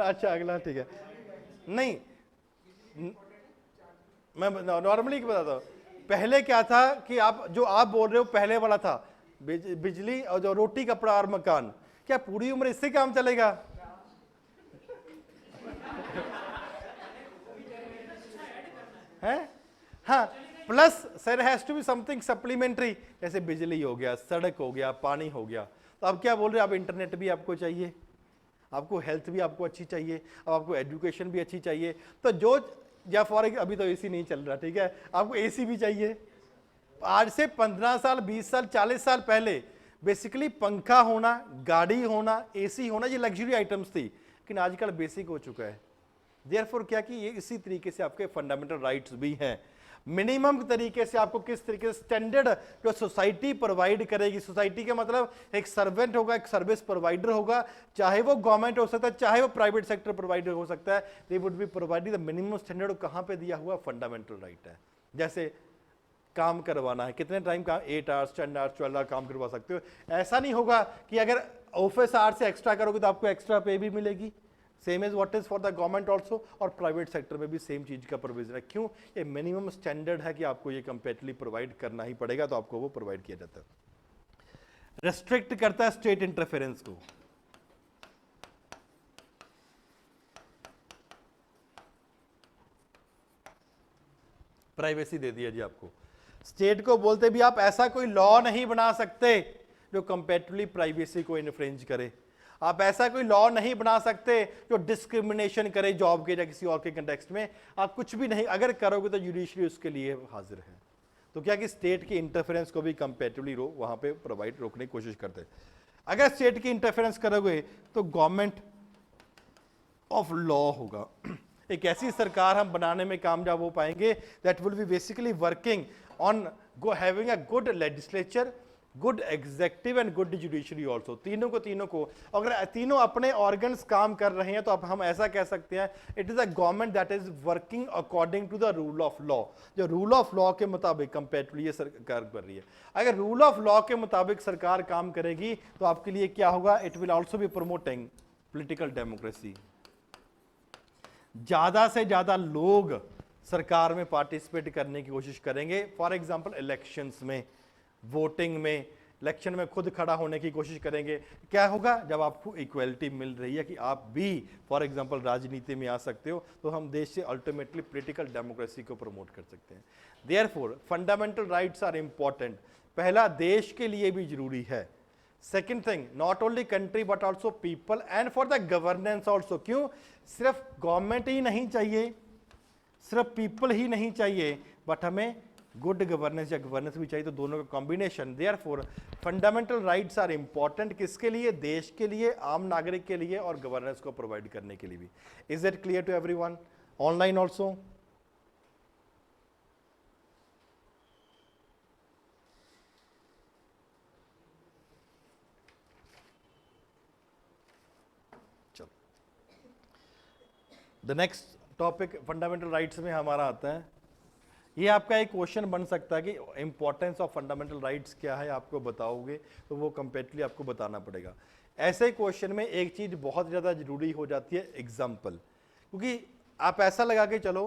अच्छा अगला, ठीक है। नहीं मैं नॉर्मली बताता हूँ, पहले क्या था कि आप जो आप बोल रहे हो पहले वाला था बिजली और जो रोटी कपड़ा और मकान, क्या पूरी उम्र इससे काम चलेगा? है हाँ, plus sir has to be something supplementary, जैसे बिजली हो गया, सड़क हो गया, पानी हो गया। तो आप क्या बोल रहे हो, आप इंटरनेट भी आपको चाहिए, आपको हेल्थ भी आपको अच्छी चाहिए, अब आपको एजुकेशन भी अच्छी चाहिए। तो जो या फॉर अभी तो एसी नहीं चल रहा, ठीक है, आपको एसी भी चाहिए। आज से 15 साल 20 साल 40 साल पहले बेसिकली पंखा होना, गाड़ी होना, एसी होना ये लग्जरी आइटम्स थी, लेकिन आजकल बेसिक हो चुका है। देयरफॉर क्या कि ये इसी तरीके से आपके फंडामेंटल राइट्स भी हैं। मिनिमम तरीके से आपको किस तरीके से स्टैंडर्ड जो सोसाइटी प्रोवाइड करेगी, सोसाइटी का मतलब एक सर्वेंट होगा, एक सर्विस प्रोवाइडर होगा, चाहे वो गवर्नमेंट हो सकता है, चाहे वो प्राइवेट सेक्टर प्रोवाइडर हो सकता है, they would be providing the minimum standard. कहाँ पे दिया हुआ? फंडामेंटल राइट है। जैसे काम करवाना है, कितने टाइम का, 8 आवर्स 10 आवर्स 12 आवर्स काम करवा सकते हो। ऐसा नहीं होगा कि अगर ऑफिस आवर्स से एक्स्ट्रा करोगे तो आपको एक्स्ट्रा पे भी मिलेगी। Same is what is for the government also, और प्राइवेट सेक्टर में भी सेम चीज का प्रोविजन है। क्यों? ये मिनिमम स्टैंडर्ड है कि आपको ये कंपेटिवली प्रोवाइड करना ही पड़ेगा, तो आपको वो प्रोवाइड किया जाता है। रेस्ट्रिक्ट करता है स्टेट इंटरफेरेंस को। प्राइवेसी दे दिया जी आपको। स्टेट को बोलते भी आप ऐसा कोई लॉ नहीं बना सकते जो कंपेटिवली प्राइवेसी को इन्फ्रिंज करे, आप ऐसा कोई लॉ नहीं बना सकते जो डिस्क्रिमिनेशन करे जॉब के या किसी और के कंटेक्स्ट में। आप कुछ भी नहीं अगर करोगे तो जुडिशरी उसके लिए हाजिर है। तो क्या कि स्टेट की इंटरफेरेंस को भी कंपेटिवली वहां पे प्रोवाइड रोकने की कोशिश करते हैं। अगर स्टेट की इंटरफेरेंस करोगे तो गवर्नमेंट ऑफ लॉ होगा। एक ऐसी सरकार हम बनाने में कामयाब हो पाएंगे that will be basically working on having a good legislature, good executive and good judiciary also. तीनों को अगर तीनों अपने ऑर्गन्स काम कर रहे हैं तो अब हम ऐसा कह सकते हैं it is a government that is working according to the rule of law. जो रूल ऑफ लॉ के मुताबिक कंपेरेटिवली ये सरकार कर रही है। अगर रूल ऑफ लॉ के मुताबिक सरकार काम करेगी तो आपके लिए क्या होगा, it will also B promoting political democracy. ज्यादा से ज्यादा लोग सरकार में पार्टिसिपेट करने की कोशिश करेंगे। फॉर एग्जांपल इलेक्शंस में, वोटिंग में, इलेक्शन में खुद खड़ा होने की कोशिश करेंगे। क्या होगा? जब आपको इक्वलिटी मिल रही है कि आप भी फॉर एग्जांपल राजनीति में आ सकते हो, तो हम देश से अल्टीमेटली पॉलिटिकल डेमोक्रेसी को प्रमोट कर सकते हैं। Therefore fundamental rights are important. पहला, देश के लिए भी जरूरी है। Second thing, not only country but also people and for the governance also. क्यों? सिर्फ गवर्नमेंट ही नहीं चाहिए, सिर्फ पीपल ही नहीं चाहिए, बट हमें गुड गवर्नेंस या गवर्नेंस भी चाहिए, तो दोनों का combination. Therefore fundamental rights are important. किसके लिए? देश के लिए, आम नागरिक के लिए और गवर्नेंस को प्रोवाइड करने के लिए भी। Is it clear to everyone? Online also? चलो, the next topic fundamental rights में हमारा आता है। ये आपका एक क्वेश्चन बन सकता है कि इंपॉर्टेंस ऑफ फंडामेंटल राइट्स क्या है, आपको बताओगे तो वो कंपेटली आपको बताना पड़ेगा। ऐसे क्वेश्चन में एक चीज बहुत ज़्यादा जरूरी हो जाती है, एग्जाम्पल। क्योंकि आप ऐसा लगा के चलो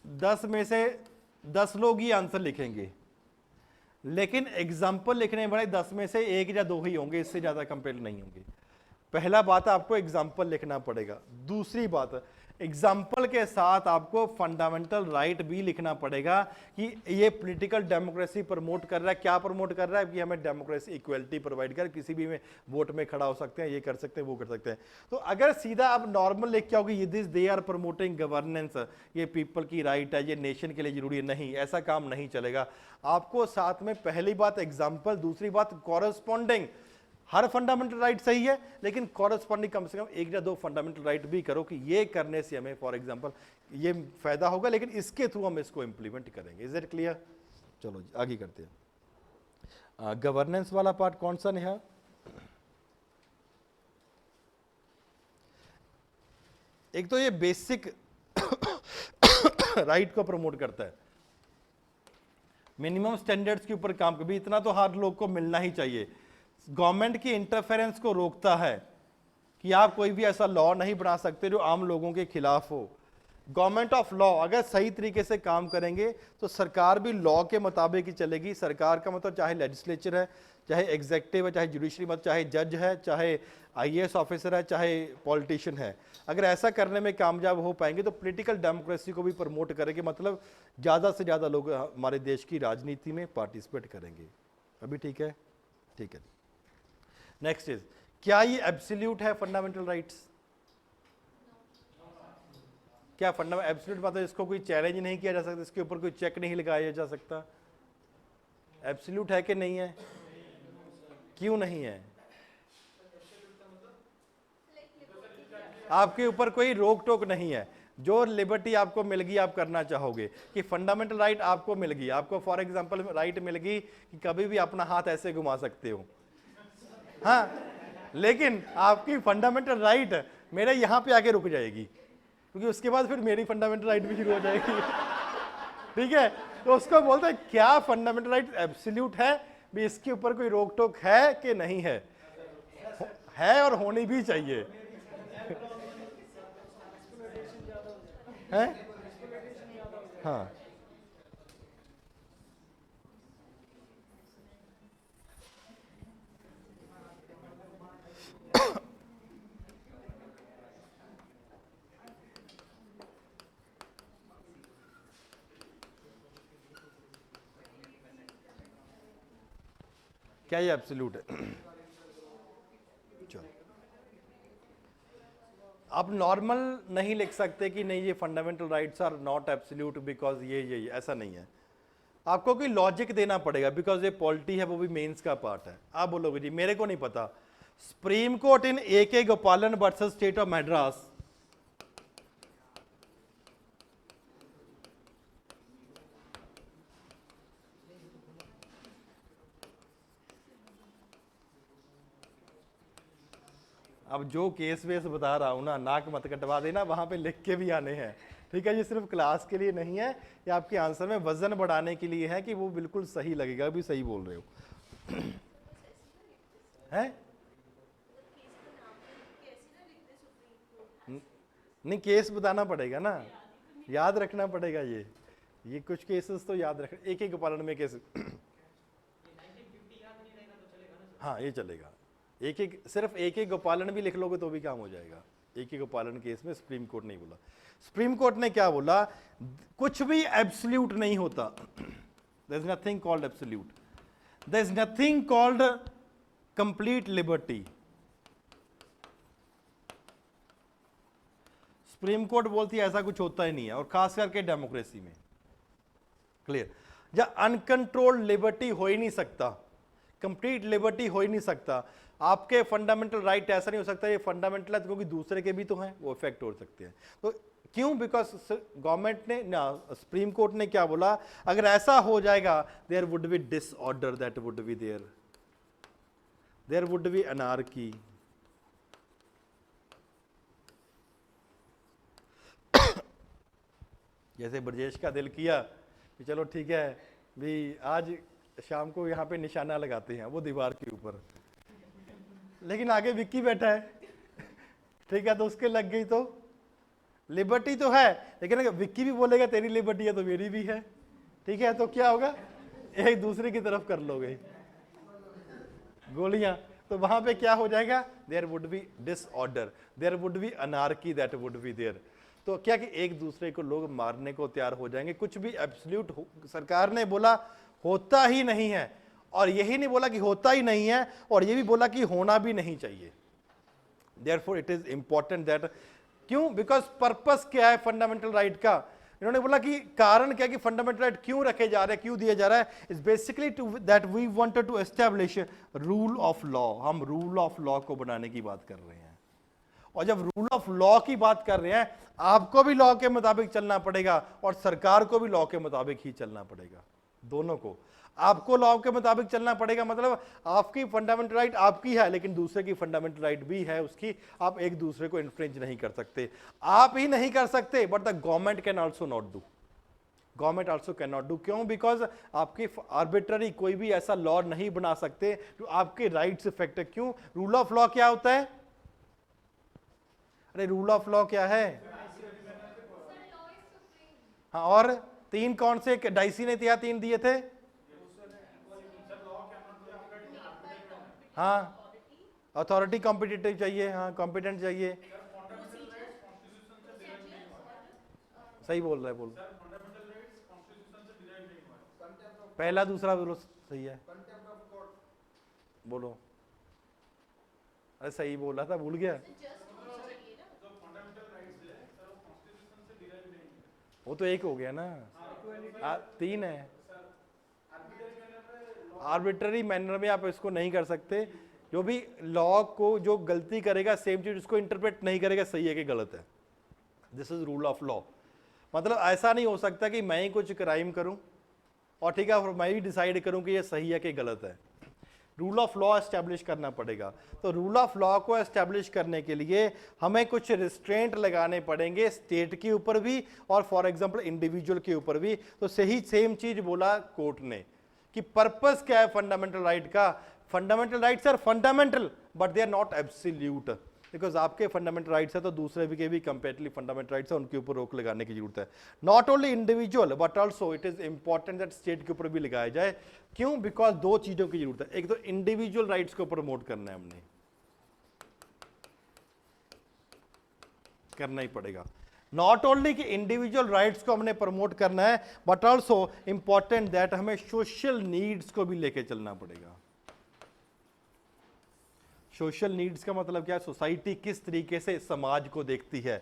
10 में से 10 लोग ही आंसर लिखेंगे, लेकिन एग्जाम्पल लिखने वाले 10 में से 1 या 2 ही होंगे, इससे ज़्यादा कंपेयर नहीं होंगे। पहला बात, आपको एग्जाम्पल लिखना पड़ेगा। दूसरी बात, एग्जाम्पल के साथ आपको फंडामेंटल राइट भी लिखना पड़ेगा कि ये पॉलिटिकल डेमोक्रेसी प्रमोट कर रहा है। क्या प्रमोट कर रहा है? कि हमें डेमोक्रेसी, इक्वलिटी प्रोवाइड कर, किसी भी में वोट में खड़ा हो सकते हैं, ये कर सकते हैं, वो कर सकते हैं। तो अगर सीधा आप नॉर्मल लिख के आओगे ये this they are promoting governance, ये पीपल की राइट है, ये नेशन के लिए जरूरी है, नहीं, ऐसा काम नहीं चलेगा। आपको साथ में पहली बात एग्जाम्पल, दूसरी बात कॉरस्पॉन्डिंग। हर फंडामेंटल राइट सही है, लेकिन कॉरस्पॉन्डिंग कम से कम 1 या 2 फंडामेंटल राइट भी करो कि ये करने से हमें फॉर एग्जांपल ये फायदा होगा, लेकिन इसके थ्रू हम इसको इंप्लीमेंट करेंगे। Is it clear? चलो आगे करते हैं। गवर्नेंस वाला पार्ट कौन सा नेहा? एक तो ये बेसिक राइट को प्रमोट करता है, मिनिमम स्टैंडर्ड्स के ऊपर काम, कभी इतना तो हर लोग को मिलना ही चाहिए। गवर्नमेंट की इंटरफेरेंस को रोकता है कि आप कोई भी ऐसा लॉ नहीं बना सकते जो आम लोगों के खिलाफ हो। गवर्नमेंट ऑफ लॉ अगर सही तरीके से काम करेंगे तो सरकार भी लॉ के मुताबिक ही चलेगी। सरकार का मतलब चाहे लेजिस्लेचर है, चाहे एग्जेक्टिव है, चाहे जुडिशरी, मतलब चाहे जज है, चाहे आईएएस ऑफिसर है, चाहे पॉलिटिशियन है। अगर ऐसा करने में कामयाब हो पाएंगे तो पॉलिटिकल डेमोक्रेसी को भी प्रमोट करेंगे, मतलब ज़्यादा से ज़्यादा लोग हमारे देश की राजनीति में पार्टिसिपेट करेंगे। अभी ठीक है? ठीक है। नेक्स्ट इज, क्या ये एब्सोल्यूट है फंडामेंटल राइट्स? क्या फंडामेंटल एब्सोल्यूट मतलब इसको कोई चैलेंज नहीं किया जा सकता, इसके ऊपर कोई चेक नहीं लगाया जा सकता? एब्सोल्यूट है कि नहीं है? क्यों नहीं है? आपके ऊपर कोई रोक टोक नहीं है। जो लिबर्टी आपको मिल गई आप करना चाहोगे, कि फंडामेंटल राइट आपको मिल गई, आपको फॉर एग्जांपल राइट मिल गई कि कभी भी अपना हाथ ऐसे घुमा सकते हो, हाँ, लेकिन आपकी फंडामेंटल राइट मेरे यहां पे आके रुक जाएगी, क्योंकि उसके बाद फिर मेरी फंडामेंटल राइट भी शुरू हो जाएगी। ठीक है? तो उसको बोलते हैं क्या फंडामेंटल राइट एब्सोल्यूट है भी, इसके ऊपर कोई रोक टोक है कि नहीं है? है और होनी भी चाहिए। है? हाँ, क्या ये एब्सोल्यूट है? चलो, आप नॉर्मल नहीं लिख सकते कि नहीं ये fundamental rights are not absolute because ये ऐसा नहीं है। आपको कोई लॉजिक देना पड़ेगा, बिकॉज ये पॉलिटी है, वो भी मेंस का पार्ट है। आप बोलोगे जी मेरे को नहीं पता, सुप्रीम कोर्ट इन AK गोपालन वर्सेस स्टेट ऑफ मद्रास, अब जो केस वेस बता रहा हूं ना, नाक मत कटवा देना, वहां पे लिख के भी आने हैं। ठीक है? ये सिर्फ क्लास के लिए नहीं है, ये आपके आंसर में वजन बढ़ाने के लिए है कि वो बिल्कुल सही लगेगा, भी सही बोल रहे हो। है? नहीं, केस बताना पड़ेगा ना। याद रखना पड़ेगा ये कुछ केसेस तो याद रख, एक एक गोपालन में केस। हाँ ये चलेगा, एक एक सिर्फ एक एक गोपालन भी लिख लोगे तो भी काम हो जाएगा। एक एक गोपालन केस में सुप्रीम कोर्ट नहीं बोला, सुप्रीम कोर्ट ने क्या बोला, कुछ भी एब्सोल्यूट नहीं होता, there is nothing called absolute, there is nothing called complete liberty. Supreme court बोलती है ऐसा कुछ होता ही नहीं है, और खास करके डेमोक्रेसी में। क्लियर? या अनकंट्रोल्ड लिबर्टी हो ही नहीं सकता, कंप्लीट लिबर्टी हो ही नहीं सकता। आपके फंडामेंटल राइट ऐसा नहीं हो सकता ये फंडामेंटल है क्योंकि दूसरे के भी तो हैं, वो इफेक्ट हो सकते हैं। तो क्यों? बिकॉज गवर्नमेंट ने ना, सुप्रीम कोर्ट ने क्या बोला, अगर ऐसा हो जाएगा there would be disorder, that would be there would be anarchy. जैसे ब्रजेश का दिल किया कि चलो ठीक है भी आज शाम को यहाँ पे निशाना लगाते हैं वो दीवार के ऊपर, लेकिन आगे विक्की बैठा है, ठीक है, तो उसके लग गई तो लिबर्टी तो है, लेकिन अगर विक्की भी बोलेगा तेरी लिबर्टी है तो मेरी भी है, ठीक है, तो क्या होगा, एक दूसरे की तरफ कर लोगे गोलियां, तो वहां पे क्या हो जाएगा, there would be disorder, there would be anarchy, that would be there. तो क्या कि एक दूसरे को लोग मारने को तैयार हो जाएंगे। कुछ भी एब्सोल्यूट सरकार ने बोला होता ही नहीं है, और यही नहीं बोला कि होता ही नहीं है, और ये भी बोला कि होना भी नहीं चाहिए। Therefore it is important that, क्यों? बिकॉज पर्पस क्या है फंडामेंटल राइट का, इन्होंने बोला कि कारण क्या कि फंडामेंटल राइट क्यों रखे जा रहे हैं, क्यों दिया जा रहा है, is basically to that we wanted to establish rule of law. हम रूल ऑफ लॉ को बनाने की बात कर रहे हैं, और जब रूल ऑफ लॉ की बात कर रहे हैं, आपको भी लॉ के मुताबिक चलना पड़ेगा और सरकार को भी लॉ के मुताबिक ही चलना पड़ेगा, दोनों को। आपको लॉ के मुताबिक चलना पड़ेगा, मतलब आपकी फंडामेंटल राइट आपकी है, लेकिन दूसरे की फंडामेंटल राइट भी है उसकी, आप एक दूसरे को इन्फ्रिंज नहीं कर सकते। आप ही नहीं कर सकते, but the government can also not do, government also can not do. क्यों? बिकॉज आपकी आर्बिट्ररी कोई भी ऐसा लॉ नहीं बना सकते जो आपके राइट्स इफेक्ट है। क्यों? रूल ऑफ लॉ क्या होता है? अरे रूल ऑफ लॉ क्या है? हाँ, और तीन कौन से डाइसी ने दिया, तीन दिए थे? हाँ, अथॉरिटी कॉम्पिटिटिव चाहिए, हाँ कॉम्पिटेंट चाहिए, सही बोल रहा है, बोल पहला दूसरा बोलो, सही है, बोलो। अरे सही बोल रहा था, भूल गया, वो तो एक हो गया ना, तीन है। आर्बिट्ररी मैनर में आप इसको नहीं कर सकते, जो भी लॉ को जो गलती करेगा सेम चीज उसको इंटरप्रेट नहीं करेगा सही है कि गलत है। This is rule of law. मतलब ऐसा नहीं हो सकता कि मैं ही कुछ क्राइम करूं और ठीक है और मैं ही डिसाइड करूं कि ये सही है कि गलत है। रूल ऑफ लॉ एस्टैब्लिश करना पड़ेगा। तो रूल ऑफ लॉ को एस्टैब्लिश करने के लिए हमें कुछ रिस्ट्रेंट लगाने पड़ेंगे, स्टेट के ऊपर भी और फॉर एग्जांपल इंडिविजुअल के ऊपर भी। तो सही सेम चीज बोला कोर्ट ने कि पर्पस क्या है फंडामेंटल राइट का। Fundamental rights are fundamental but they are not absolute, because आपके फंडामेंटल राइट्स है तो दूसरे भी के भी कंपेरेटिवली फंडामेंटल राइट्स है, उनके ऊपर रोक लगाने की जरूरत है। Not only individual but also it is important that state के ऊपर भी लगाया जाए। क्यों? बिकॉज दो चीजों की जरूरत है, एक तो इंडिविजुअल राइट्स को प्रमोट करना है, हमने करना ही पड़ेगा। नॉट ओनली कि इंडिविजुअल राइट्स को हमने प्रमोट करना है बट ऑल्सो इंपॉर्टेंट दैट हमें सोशल नीड्स को भी लेके चलना पड़ेगा। सोशल नीड्स का मतलब क्या है? सोसाइटी किस तरीके से समाज को देखती है,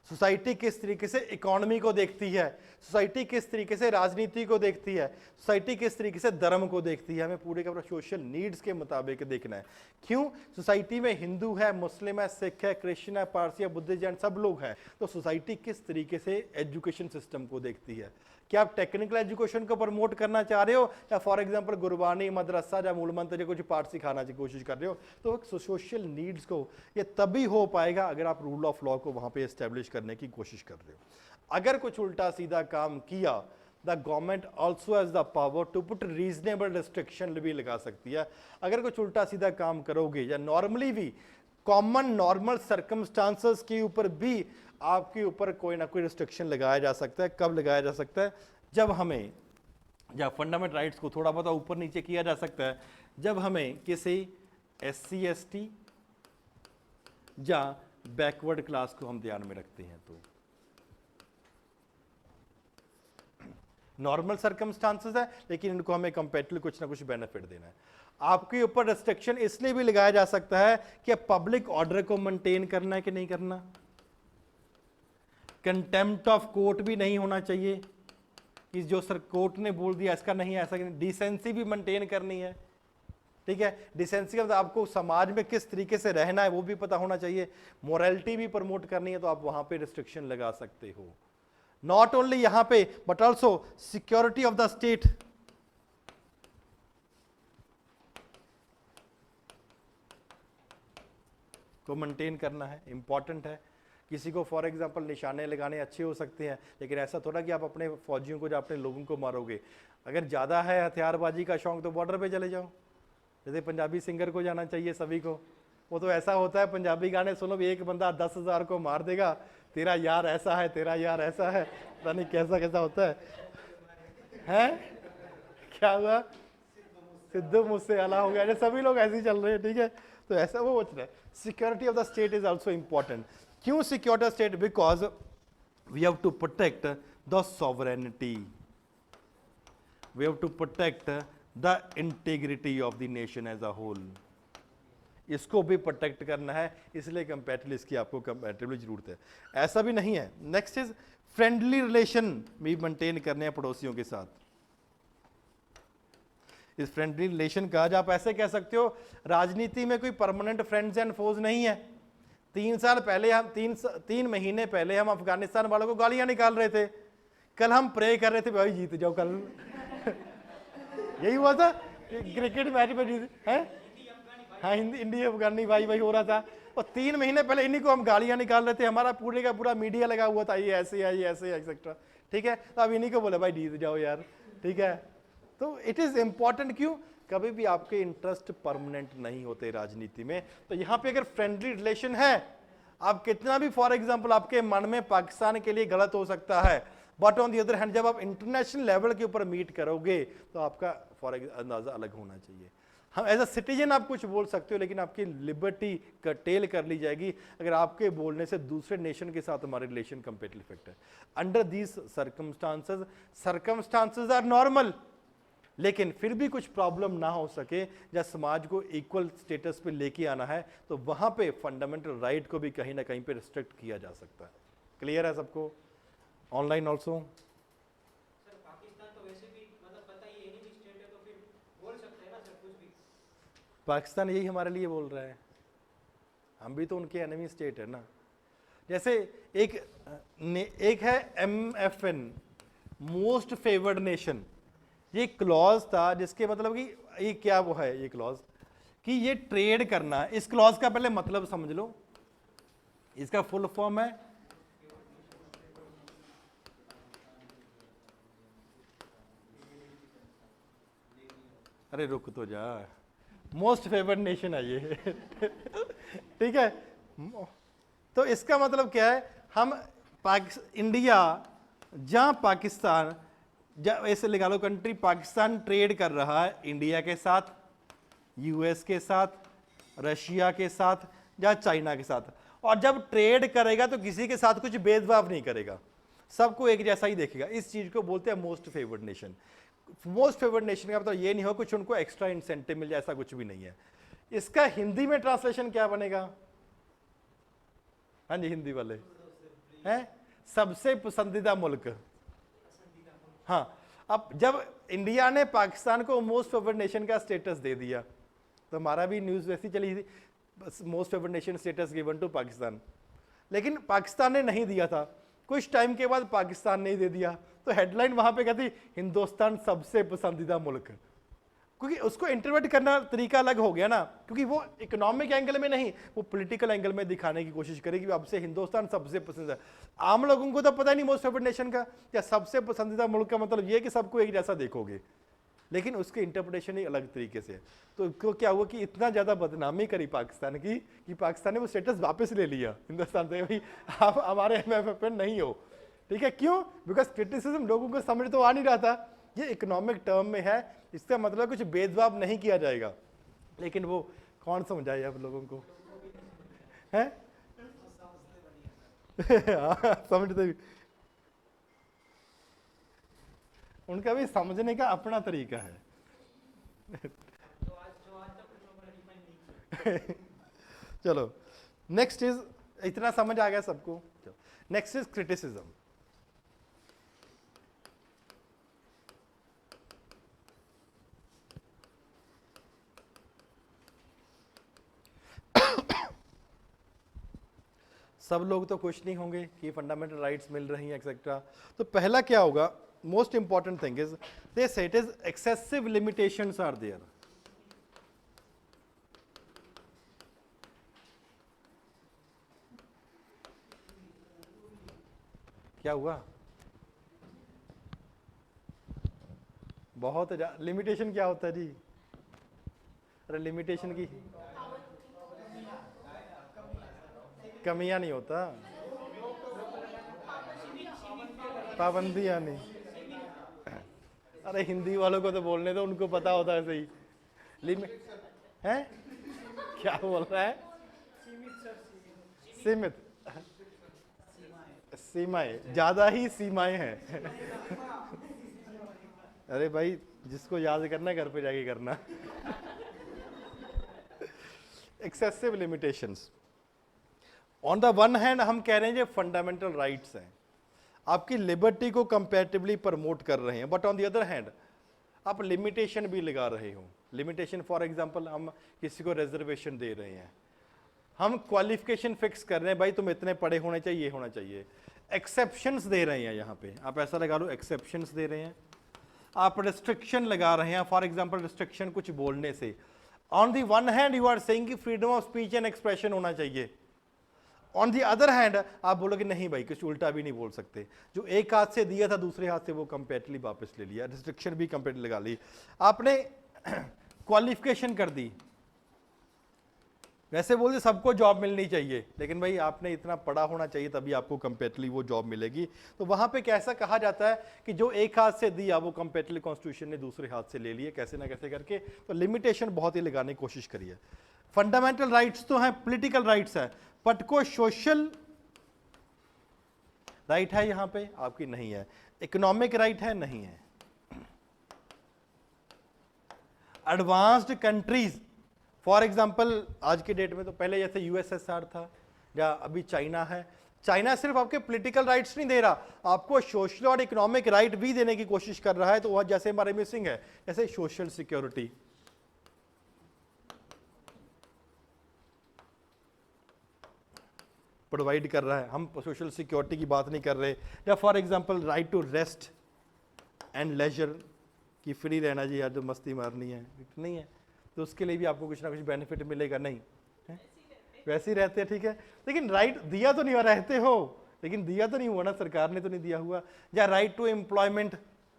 सोसाइटी किस तरीके से इकोनॉमी को देखती है, सोसाइटी किस तरीके से राजनीति को देखती है, सोसाइटी किस तरीके से धर्म को देखती है, हमें पूरे का पूरा सोशल नीड्स के मुताबिक देखना है। क्यों? सोसाइटी में हिंदू है, मुस्लिम है, सिख है, क्रिश्चियन है, पारसी है, बुद्धिस्ट जैन सब लोग हैं। तो सोसाइटी किस तरीके से एजुकेशन सिस्टम को देखती है? क्या आप टेक्निकल एजुकेशन को प्रमोट करना चाह रहे हो या फॉर एग्जांपल गुरबानी मदरसा या मूल मंत्र या कुछ पाठ सिखाना की कोशिश कर रहे हो? तो सोशल नीड्स को ये तभी हो पाएगा अगर आप रूल ऑफ लॉ को वहां पे एस्टेब्लिश करने की कोशिश कर रहे हो। अगर कुछ उल्टा सीधा काम किया, the government also has the power to put reasonable restriction भी लगा सकती है। अगर कुछ उल्टा सीधा काम करोगे या नॉर्मली भी कॉमन नॉर्मल सर्कमस्टांसेस के ऊपर भी आपके ऊपर कोई ना कोई रिस्ट्रिक्शन लगाया जा सकता है। कब लगाया जा सकता है? जब फंडामेंटल राइट्स को थोड़ा बहुत ऊपर नीचे किया जा सकता है, जब हमें किसी SC ST या बैकवर्ड क्लास को हम ध्यान में रखते हैं। तो नॉर्मल सर्कमस्टांसेस है, लेकिन इनको हमें कंपैरेटिवली कुछ ना कुछ बेनिफिट देना है। आपके ऊपर रिस्ट्रिक्शन इसलिए भी लगाया जा सकता है कि पब्लिक ऑर्डर को मेंटेन करना है कि नहीं करना, कंटेम्प्ट ऑफ कोर्ट भी नहीं होना चाहिए कि जो सर कोर्ट ने बोल दिया इसका नहीं है, ऐसा डिसेंसी भी मेंटेन करनी है। ठीक है, डिसेंसी का मतलब आपको समाज में किस तरीके से रहना है वो भी पता होना चाहिए, मोरालिटी भी प्रमोट करनी है, तो आप वहां पे रिस्ट्रिक्शन लगा सकते हो। नॉट ओनली यहां पे but also security of the state, को मेंटेन करना है, इंपॉर्टेंट है। किसी को फॉर एग्जांपल निशाने लगाने अच्छे हो सकते हैं, लेकिन ऐसा थोड़ा कि आप अपने फौजियों को या अपने लोगों को मारोगे। अगर ज़्यादा है हथियारबाजी का शौक तो बॉर्डर पे चले जाओ। जैसे पंजाबी सिंगर को जाना चाहिए सभी को, वो तो ऐसा होता है पंजाबी गाने सुनो भी एक बंदा 10,000 को मार देगा, तेरा यार ऐसा है, तेरा यार ऐसा है, पता नहीं कैसा कैसा होता है? क्या हुआ? सिद्धू मुझसे अलग हो गया, सभी लोग ऐसे ही चल रहे हैं। ठीक है, तो ऐसा वो बच रहा है। Security of the state is also important. क्यों security of state? Because we have to protect the sovereignty, we have to protect the integrity of the nation as a whole. इसको भी प्रोटेक्ट करना है, इसलिए कंपैरेटिवली इसकी आपको comparatively जरूरत है। ऐसा भी नहीं है। नेक्स्ट इज फ्रेंडली रिलेशन भी मेंटेन करने हैं पड़ोसियों के साथ। इस फ्रेंडली रिलेशन का आप ऐसे कह सकते हो, राजनीति में कोई परमानेंट फ्रेंड्स एंड फोज नहीं है। 3 साल पहले हम 3 महीने पहले हम अफगानिस्तान वालों को गालियां निकाल रहे थे, कल हम प्रे कर रहे थे भाई जीत जाओ कल। यही हुआ था क्रिकेट मैच में जीत है। हाँ, इंडिया अफगानी भाई हो रहा था, और 3 महीने पहले इन्हीं को हम गालियां निकाल रहे थे। हमारा पूरे का पूरा मीडिया लगा हुआ था, ये ऐसे है, ये ऐसे एक्सेट्रा। ठीक है, तो अब इन्हीं को बोले भाई जीत जाओ यार। ठीक है, तो इट इज इंपॉर्टेंट। क्यों? कभी भी आपके इंटरेस्ट परमानेंट नहीं होते राजनीति में। तो यहां पे अगर फ्रेंडली रिलेशन है, आप कितना भी फॉर एग्जांपल आपके मन में पाकिस्तान के लिए गलत हो सकता है, but on the other hand जब आप इंटरनेशनल लेवल के ऊपर मीट करोगे तो आपका फॉर अंदाजा अलग होना चाहिए। हम एज अ सिटीजन आप कुछ बोल सकते हो, लेकिन आपकी लिबर्टी कर्टेल कर ली जाएगी अगर आपके बोलने से दूसरे नेशन के साथ हमारे रिलेशन कंपेरेटिव इफेक्ट है। Under these circumstances are normal, लेकिन फिर भी कुछ प्रॉब्लम ना हो सके, जब समाज को इक्वल स्टेटस पे लेके आना है, तो वहां पे फंडामेंटल राइट को भी कहीं ना कहीं पे रिस्ट्रिक्ट किया जा सकता है। क्लियर है सबको? ऑनलाइन ऑल्सो पाकिस्तान यही हमारे लिए बोल रहा है, हम भी तो उनके एनिमी स्टेट है ना। जैसे एक है MFN, मोस्ट फेवर्ड नेशन। ये क्लॉज था जिसके मतलब कि ये क्या वो है, ये क्लॉज कि ये ट्रेड करना। इस क्लॉज का पहले मतलब समझ लो, इसका फुल फॉर्म है अरे रुक तो जा, मोस्ट फेवर्ड नेशन है ये। ठीक है, तो इसका मतलब क्या है, हम इंडिया जहां पाकिस्तान, ऐसे लगा लो कंट्री, पाकिस्तान ट्रेड कर रहा है इंडिया के साथ, US के साथ, रशिया के साथ या चाइना के साथ, और जब ट्रेड करेगा तो किसी के साथ कुछ भेदभाव नहीं करेगा, सबको एक जैसा ही देखेगा। इस चीज को बोलते हैं most favoured nation. Most favoured nation का मतलब ये नहीं हो कुछ उनको एक्स्ट्रा इंसेंटिव मिल जाए, ऐसा कुछ भी नहीं है। इसका हिंदी में ट्रांसलेशन क्या बनेगा? हाँ जी, हिंदी वाले हैं सबसे पसंदीदा मुल्क। हाँ, अब जब इंडिया ने पाकिस्तान को मोस्ट फेवर्ड नेशन का स्टेटस दे दिया, तो हमारा भी न्यूज़ वैसी चली थी, most favoured nation status given to Pakistan, लेकिन पाकिस्तान ने नहीं दिया था। कुछ टाइम के बाद पाकिस्तान ने ही दे दिया, तो हेडलाइन वहां पे कहती हिंदुस्तान सबसे पसंदीदा मुल्क, क्योंकि उसको इंटरप्रेट करना तरीका अलग हो गया ना, क्योंकि वो इकोनॉमिक एंगल में नहीं, वो पॉलिटिकल एंगल में दिखाने की कोशिश करेगी अब से हिंदुस्तान सबसे पसंदीदा। आम लोगों को तो पता नहीं मोस्ट फेवर्ड नेशन का या सबसे पसंदीदा मुल्क का मतलब ये कि सबको एक जैसा देखोगे। लेकिन उसकी इंटरप्रिटेशन ही अलग तरीके से है। तो इसको क्या हुआ कि इतना ज़्यादा बदनामी करी पाकिस्तान की कि पाकिस्तान ने वो स्टेटस वापस ले लिया हिंदुस्तान से, भाई आप हमारे MFF में नहीं हो, ठीक है। क्यों? बिकॉज क्रिटिसिज्म लोगों को समझ तो आ नहीं रहा था, ये इकोनॉमिक टर्म में है, इसका मतलब कुछ भेदभाव नहीं किया जाएगा। लेकिन वो कौन समझाए अब लोगों को, है समझते भी, उनका भी समझने का अपना तरीका है। चलो नेक्स्ट इज, इतना समझ आ गया सबको। Next is criticism. सब लोग तो खुश नहीं होंगे कि फंडामेंटल राइट्स मिल रही हैं एक्सेट्रा। तो पहला क्या होगा, most important thing is they say it is excessive limitations are there. क्या हुआ? बहुत लिमिटेशन क्या होता है जी? अरे लिमिटेशन की कमियां नहीं होता, पाबंदियां नहीं। अरे हिंदी वालों को तो बोलने दो, उनको पता होता है सही। लिमिट है, क्या बोल रहा है? सीमित, सीमाएं, ज्यादा ही सीमाएं हैं। अरे भाई जिसको याद करना घर पे जाके करना। Excessive limitations. On the one hand हम कह रहे हैं ये फंडामेंटल राइट्स हैं, आपकी लिबर्टी को कंपैरेटिवली प्रमोट कर रहे हैं, but on the other hand आप लिमिटेशन भी लगा रहे हो। लिमिटेशन फॉर एग्जांपल, हम किसी को रिजर्वेशन दे रहे हैं, हम क्वालिफिकेशन फिक्स कर रहे हैं, भाई तुम इतने पढ़े होने चाहिए, ये होना चाहिए। एक्सेप्शंस दे रहे हैं, यहाँ पे आप ऐसा लगा लो एक्सेप्शंस दे रहे हैं। आप रिस्ट्रिक्शन लगा रहे हैं, फॉर एग्जांपल रिस्ट्रिक्शन कुछ बोलने से। On the one hand you are saying कि freedom of speech and expression होना चाहिए, ऑन दी अदर हैंड आप बोलोगे नहीं भाई कुछ उल्टा भी नहीं बोल सकते। जो एक हाथ से दिया था दूसरे हाथ से वो कंपेरेटिवली वापस ले लिया, रिस्ट्रिक्शन भी कंपेरेटिवली लगा ली, आपने क्वालिफिकेशन कर दी। वैसे बोलते सबको जॉब मिलनी चाहिए, लेकिन भाई आपने इतना पढ़ा होना चाहिए तभी आपको कंपेरेटिवली वो जॉब मिलेगी। तो वहां पे कैसा कहा जाता है कि जो एक हाथ से दिया वो कंपेरेटिवली कॉन्स्टिट्यूशन ने दूसरे हाथ से ले लिए, कैसे ना कैसे करके। तो लिमिटेशन बहुत ही लगाने की कोशिश करी है। फंडामेंटल राइट्स तो हैं, पॉलिटिकल राइट्स है, बट कोई सोशल राइट है यहां पे आपकी नहीं है। इकोनॉमिक राइट है, नहीं है। एडवांस्ड कंट्रीज फॉर एग्जाम्पल आज के डेट में, तो पहले जैसे USSR था या अभी चाइना है, चाइना सिर्फ आपके पॉलिटिकल राइट्स नहीं दे रहा, आपको सोशल और इकोनॉमिक राइट भी देने की कोशिश कर रहा है। तो वह जैसे हमारे मिसिंग है, जैसे सोशल सिक्योरिटी, प्रोवाइड कर रहा है, हम सोशल सिक्योरिटी की बात नहीं कर रहे। या for example right to rest and leisure, कि फ्री रहना जी, यार जो मस्ती मारनी है नहीं है, तो उसके लिए भी आपको कुछ ना कुछ बेनिफिट मिलेगा, नहीं है? वैसे ही रहते हैं, ठीक है। लेकिन राइट दिया तो नहीं हुआ, रहते हो लेकिन दिया तो नहीं हुआ ना, सरकार ने तो नहीं दिया हुआ। या राइट टू एम्प्लॉयमेंट,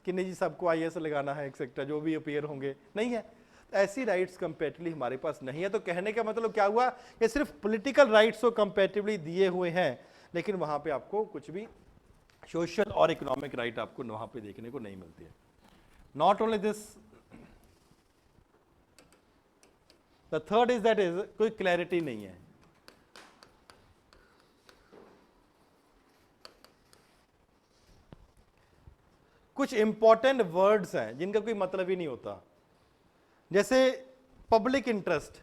कि नहीं जी सबको IAS लगाना है एक्सेट्रा, जो भी अपीयर होंगे, नहीं है। ऐसी राइट्स कंपेरेटिवली हमारे पास नहीं है। तो कहने का मतलब क्या हुआ, ये सिर्फ पॉलिटिकल राइट्स को कंपेरेटिवली दिए हुए हैं, लेकिन वहां पे आपको कुछ भी सोशल और इकोनॉमिक राइट आपको वहां पे देखने को नहीं मिलती है। Not only this, the third is that is कोई क्लैरिटी नहीं है। कुछ इंपॉर्टेंट वर्ड्स हैं जिनका कोई मतलब ही नहीं होता, जैसे पब्लिक इंटरेस्ट,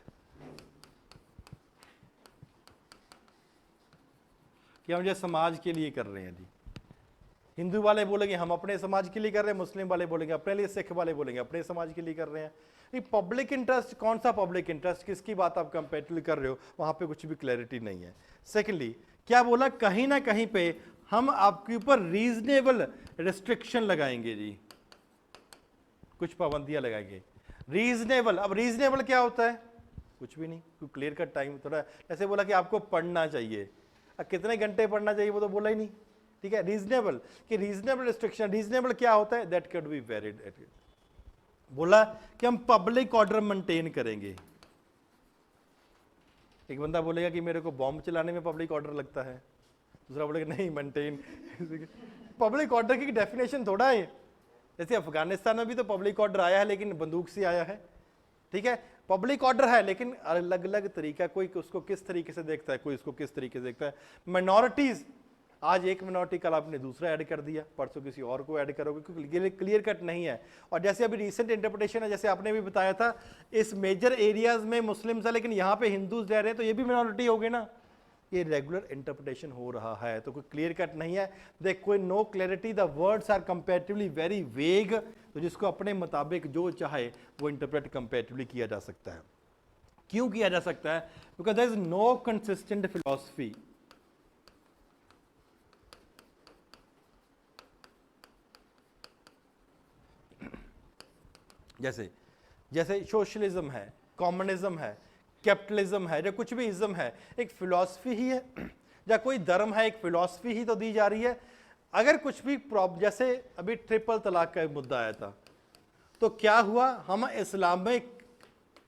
कि हम जो समाज के लिए कर रहे हैं जी। हिंदू वाले बोलेंगे हम अपने समाज के लिए कर रहे हैं, मुस्लिम वाले बोलेंगे अपने लिए, सिख वाले बोलेंगे अपने समाज के लिए कर रहे हैं। ये पब्लिक इंटरेस्ट कौन सा पब्लिक इंटरेस्ट, किसकी बात आप कंपेरेटिवली कर रहे हो, वहां पे कुछ भी क्लैरिटी नहीं है। सेकेंडली क्या बोला, कहीं ना कहीं पे हम आपके ऊपर रीजनेबल रिस्ट्रिक्शन लगाएंगे जी, कुछ पाबंदियां लगाएंगे। रीजनेबल, अब रीजनेबल क्या होता है, कुछ भी नहीं, कोई क्लियर कट टाइम थोड़ा। ऐसे बोला कि आपको पढ़ना चाहिए, अब कितने घंटे पढ़ना चाहिए वो तो बोला ही नहीं, ठीक है। रीजनेबल, कि रीजनेबल रिस्ट्रिक्शन, रीजनेबल क्या होता है, दैट कैन बी वेरिड। बोला कि हम पब्लिक ऑर्डर मेंटेन करेंगे। एक बंदा बोलेगा कि मेरे को बॉम्ब चलाने में पब्लिक ऑर्डर लगता है, दूसरा बोलेगा नहीं मेंटेन। पब्लिक ऑर्डर की डेफिनेशन थोड़ा है, जैसे अफगानिस्तान में भी तो पब्लिक ऑर्डर आया है लेकिन बंदूक से आया है, ठीक है, पब्लिक ऑर्डर है लेकिन अलग अलग तरीका, कोई उसको किस तरीके से देखता है, कोई उसको किस तरीके से देखता है। माइनॉरिटीज, आज एक मिनॉरिटी, कल आपने दूसरा ऐड कर दिया, परसों किसी और को ऐड करोगे, क्योंकि क्लियर कट नहीं है। और जैसे अभी रिसेंट इंटरप्रिटेशन है, जैसे आपने भी बताया था, इस मेजर एरियाज में मुस्लिम्स है लेकिन यहाँ पे हिंदूज रह रहे हैं, तो ये भी मिनॉरिटी हो गए ना। ये रेगुलर इंटरप्रिटेशन हो रहा है, तो कोई क्लियर कट नहीं है। देख, कोई no clarity, the words are comparatively very vague, तो जिसको अपने मुताबिक जो चाहे वो इंटरप्रेट कंपैरेटिवली किया जा सकता है। क्यों किया जा सकता है? Because there is no consistent philosophy. जैसे जैसे सोशलिज्म है, कम्युनिज्म है, कैपिटलिज्म है, जो कुछ भी इज्म है, एक फिलॉसफी ही है, या कोई धर्म है, एक फिलॉसफी ही तो दी जा रही है। अगर कुछ भी जैसे अभी ट्रिपल तलाक का एक मुद्दा आया था, तो क्या हुआ, हम इस्लाम में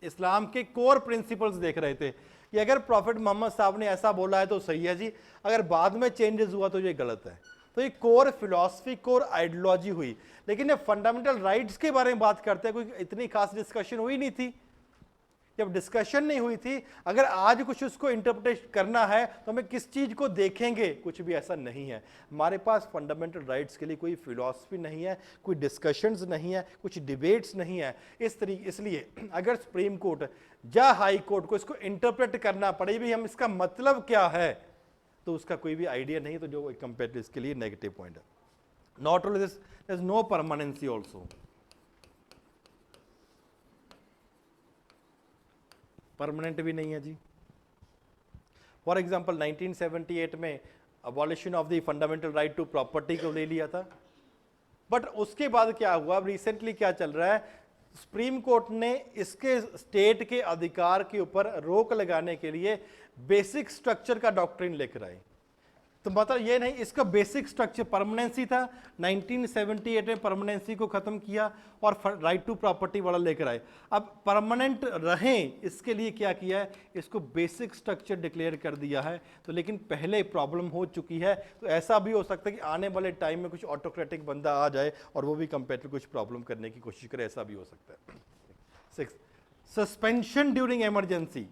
इस्लाम के कोर प्रिंसिपल्स देख रहे थे कि अगर प्रॉफिट मोहम्मद साहब ने ऐसा बोला है तो सही है जी, अगर बाद में चेंजेस हुआ तो ये गलत है। तो ये कोर फिलॉसफी, कोर आइडियोलॉजी हुई। लेकिन ये फंडामेंटल राइट्स के बारे में बात करते हैं, कोई इतनी खास डिस्कशन हुई नहीं थी। जब डिस्कशन नहीं हुई थी, अगर आज कुछ उसको इंटरप्रेट करना है तो हमें किस चीज को देखेंगे, कुछ भी ऐसा नहीं है। हमारे पास फंडामेंटल राइट्स के लिए कोई फिलॉसफी नहीं है, कोई डिस्कशंस नहीं है, कुछ डिबेट्स नहीं है। इसलिए अगर सुप्रीम कोर्ट या हाई कोर्ट को इसको इंटरप्रेट करना पड़े भी, हम इसका मतलब क्या है, तो उसका कोई भी आइडिया नहीं, तो जो कंपेरेटिव इसके लिए नेगेटिव पॉइंट है। Not only this, there is no permanency also. Permanent भी नहीं है जी। फॉर एग्जाम्पल 1978 में abolition of the fundamental right to property को ले लिया था, बट उसके बाद क्या हुआ, रिसेंटली क्या चल रहा है, सुप्रीम कोर्ट ने इसके स्टेट के अधिकार के ऊपर रोक लगाने के लिए बेसिक स्ट्रक्चर का डॉक्ट्रिन लेकर आए। तो मतलब ये नहीं, इसका बेसिक स्ट्रक्चर परमानेंसी था, 1978 में परमानेंसी को खत्म किया और राइट टू प्रॉपर्टी वाला लेकर आए। अब परमानेंट रहें इसके लिए क्या किया है, इसको बेसिक स्ट्रक्चर डिक्लेयर कर दिया है। तो लेकिन पहले प्रॉब्लम हो चुकी है, तो ऐसा भी हो सकता है कि आने वाले टाइम में कुछ ऑटोक्रेटिक बंदा आ जाए और वो भी कंपेरेटिव कुछ प्रॉब्लम करने की कोशिश करे, ऐसा भी हो सकता है। 6, सस्पेंशन ड्यूरिंग इमरजेंसी।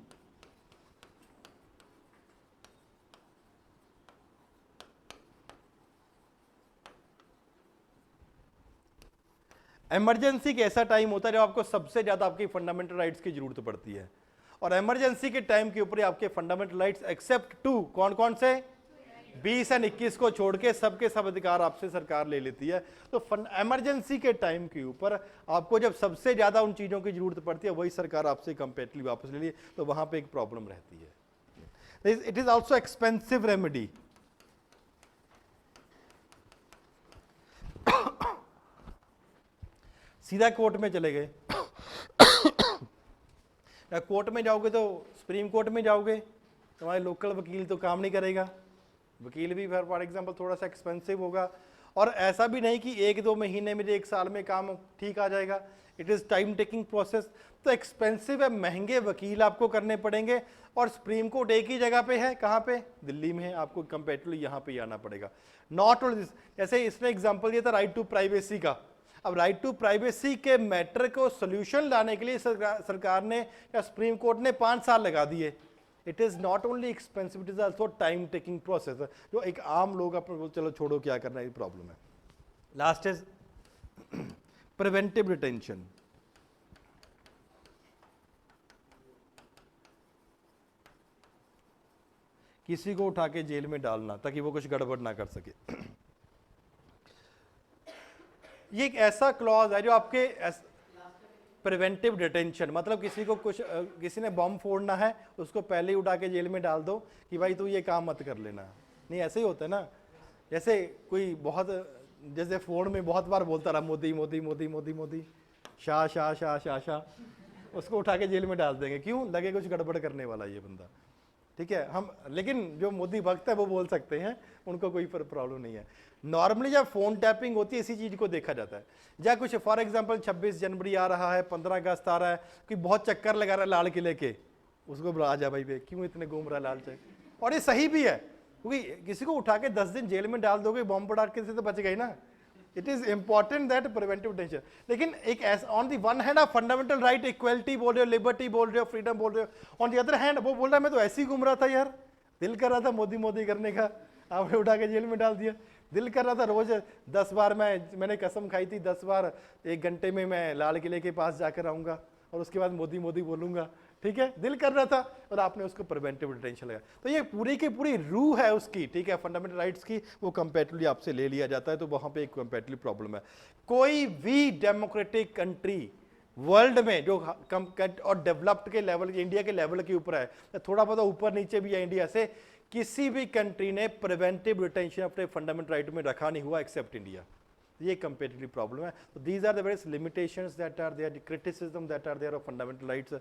इमरजेंसी एक ऐसा टाइम होता है जब आपको सबसे ज्यादा आपकी फंडामेंटल राइट्स की जरूरत पड़ती है, और इमरजेंसी के टाइम के ऊपर आपके फंडामेंटल राइट्स एक्सेप्ट 2, कौन कौन से, 20 और 21 को छोड़ के सबके सब अधिकार आपसे सरकार ले लेती है। तो इमरजेंसी के टाइम के ऊपर आपको जब सबसे ज्यादा उन चीजों की जरूरत पड़ती है, वही सरकार आपसे कंपेरेटिवली वापस ले ली, तो वहां पे एक प्रॉब्लम रहती है। It is also expensive remedy. सीधा कोर्ट में चले गए, या कोर्ट में जाओगे तो सुप्रीम कोर्ट में जाओगे, तुम्हारे लोकल वकील तो काम नहीं करेगा, वकील भी फॉर एग्जांपल थोड़ा सा एक्सपेंसिव होगा। और ऐसा भी नहीं कि 1-2 महीने में, 1 साल में काम ठीक आ जाएगा, it is time taking process. तो एक्सपेंसिव है, महंगे वकील आपको करने पड़ेंगे, और सुप्रीम कोर्ट एक ही जगह पे है, कहाँ पे, दिल्ली में है, आपको कंपेरेटिवली यहाँ पे आना पड़ेगा। नॉट ओनली दिस, जैसे इसने एग्जाम्पल दिया था राइट टू प्राइवेसी का। अब राइट टू प्राइवेसी के मैटर को सोल्यूशन लाने के लिए सरकार ने या सुप्रीम कोर्ट ने 5 साल लगा दिए। It is not only expensive, it is also time taking process, जो एक आम लोग अपने चलो छोड़ो क्या करना है, प्रॉब्लम है। Last is preventive detention. किसी को उठा के जेल में डालना ताकि वो कुछ गड़बड़ ना कर सके। ये एक ऐसा क्लॉज है जो आपके प्रिवेंटिव डिटेंशन, मतलब किसी को कुछ, किसी ने बॉम्ब फोड़ना है, उसको पहले ही उठा के जेल में डाल दो कि भाई तू ये काम मत कर लेना। नहीं, ऐसे ही होता है ना। जैसे कोई बहुत, जैसे फोन में बहुत बार बोलता रहा मोदी मोदी मोदी मोदी मोदी, शाह शाह शाह शाह शाह, उसको उठा के जेल में डाल देंगे, क्यों, लगे कुछ गड़बड़ करने वाला ये बंदा। ठीक है। हम लेकिन जो मोदी भक्त है वो बोल सकते हैं, उनको कोई प्रॉब्लम नहीं है। नॉर्मली जब फोन टैपिंग होती है इसी चीज को देखा जाता है, या कुछ फॉर एग्जांपल 26 जनवरी आ रहा है, 15 अगस्त आ रहा है, कि बहुत चक्कर लगा रहा है लाल किले के, उसको बुला जा भाई बे, क्यों इतने घूम रहा है लाल चौक। और ये सही भी है, क्योंकि किसी को उठा के 10 दिन जेल में डाल दोगे, बॉम्ब पड़ा के से तो बच गई ना। It is important that preventive tension. लेकिन एक ऑन दी वन हैंड आप फंडामेंटल राइट, इक्वलिटी बोल रहे हो, लिबर्टी बोल रहे हो, फ्रीडम बोल रहे हो, ऑन दी अदर हैंड वो बोल रहा है मैं तो ऐसे ही घूम रहा था यार, दिल कर रहा था मोदी मोदी करने का, आपने उठा के जेल में डाल दिया। दिल कर रहा था रोज 10 बार मैंने कसम खाई थी 10 बार 1 घंटे में मैं लाल किले के पास जाकर आऊंगा और उसके बाद मोदी मोदी बोलूंगा, ठीक है, दिल कर रहा था, और आपने उसको प्रिवेंटिव डिटेंशन लगाया। तो ये पूरी की पूरी रूह है उसकी, ठीक है, फंडामेंटल राइट्स की, वो कंपैरेटिवली आपसे ले लिया जाता है, तो वहां पे एक कंपैरेटिवली प्रॉब्लम है। कोई भी डेमोक्रेटिक कंट्री वर्ल्ड में जो और डेवलप्ड के लेवल, इंडिया के लेवल के ऊपर है, थोड़ा बहुत ऊपर नीचे भी है इंडिया से, किसी भी कंट्री ने प्रिवेंटिव डिटेंशन अपने फंडामेंटल राइट में रखा नहीं हुआ एक्सेप्ट इंडिया। ये कंपेरेटिवली प्रॉब्लम है। तो these are the various limitations that are there, criticism that are there of fundamental rights.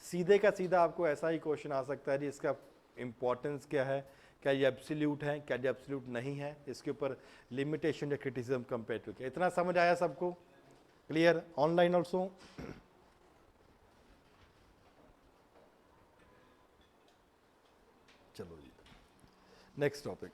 सीधे का सीधा आपको ऐसा ही क्वेश्चन आ सकता है जी, इसका इंपॉर्टेंस क्या है, क्या ये एब्सोल्यूट है, क्या ये एब्सोल्यूट नहीं है, इसके ऊपर लिमिटेशन या क्रिटिसिज्म कंपेरेटिव क्या। इतना समझ आया सबको? क्लियर? Online also? चलो जी, नेक्स्ट टॉपिक।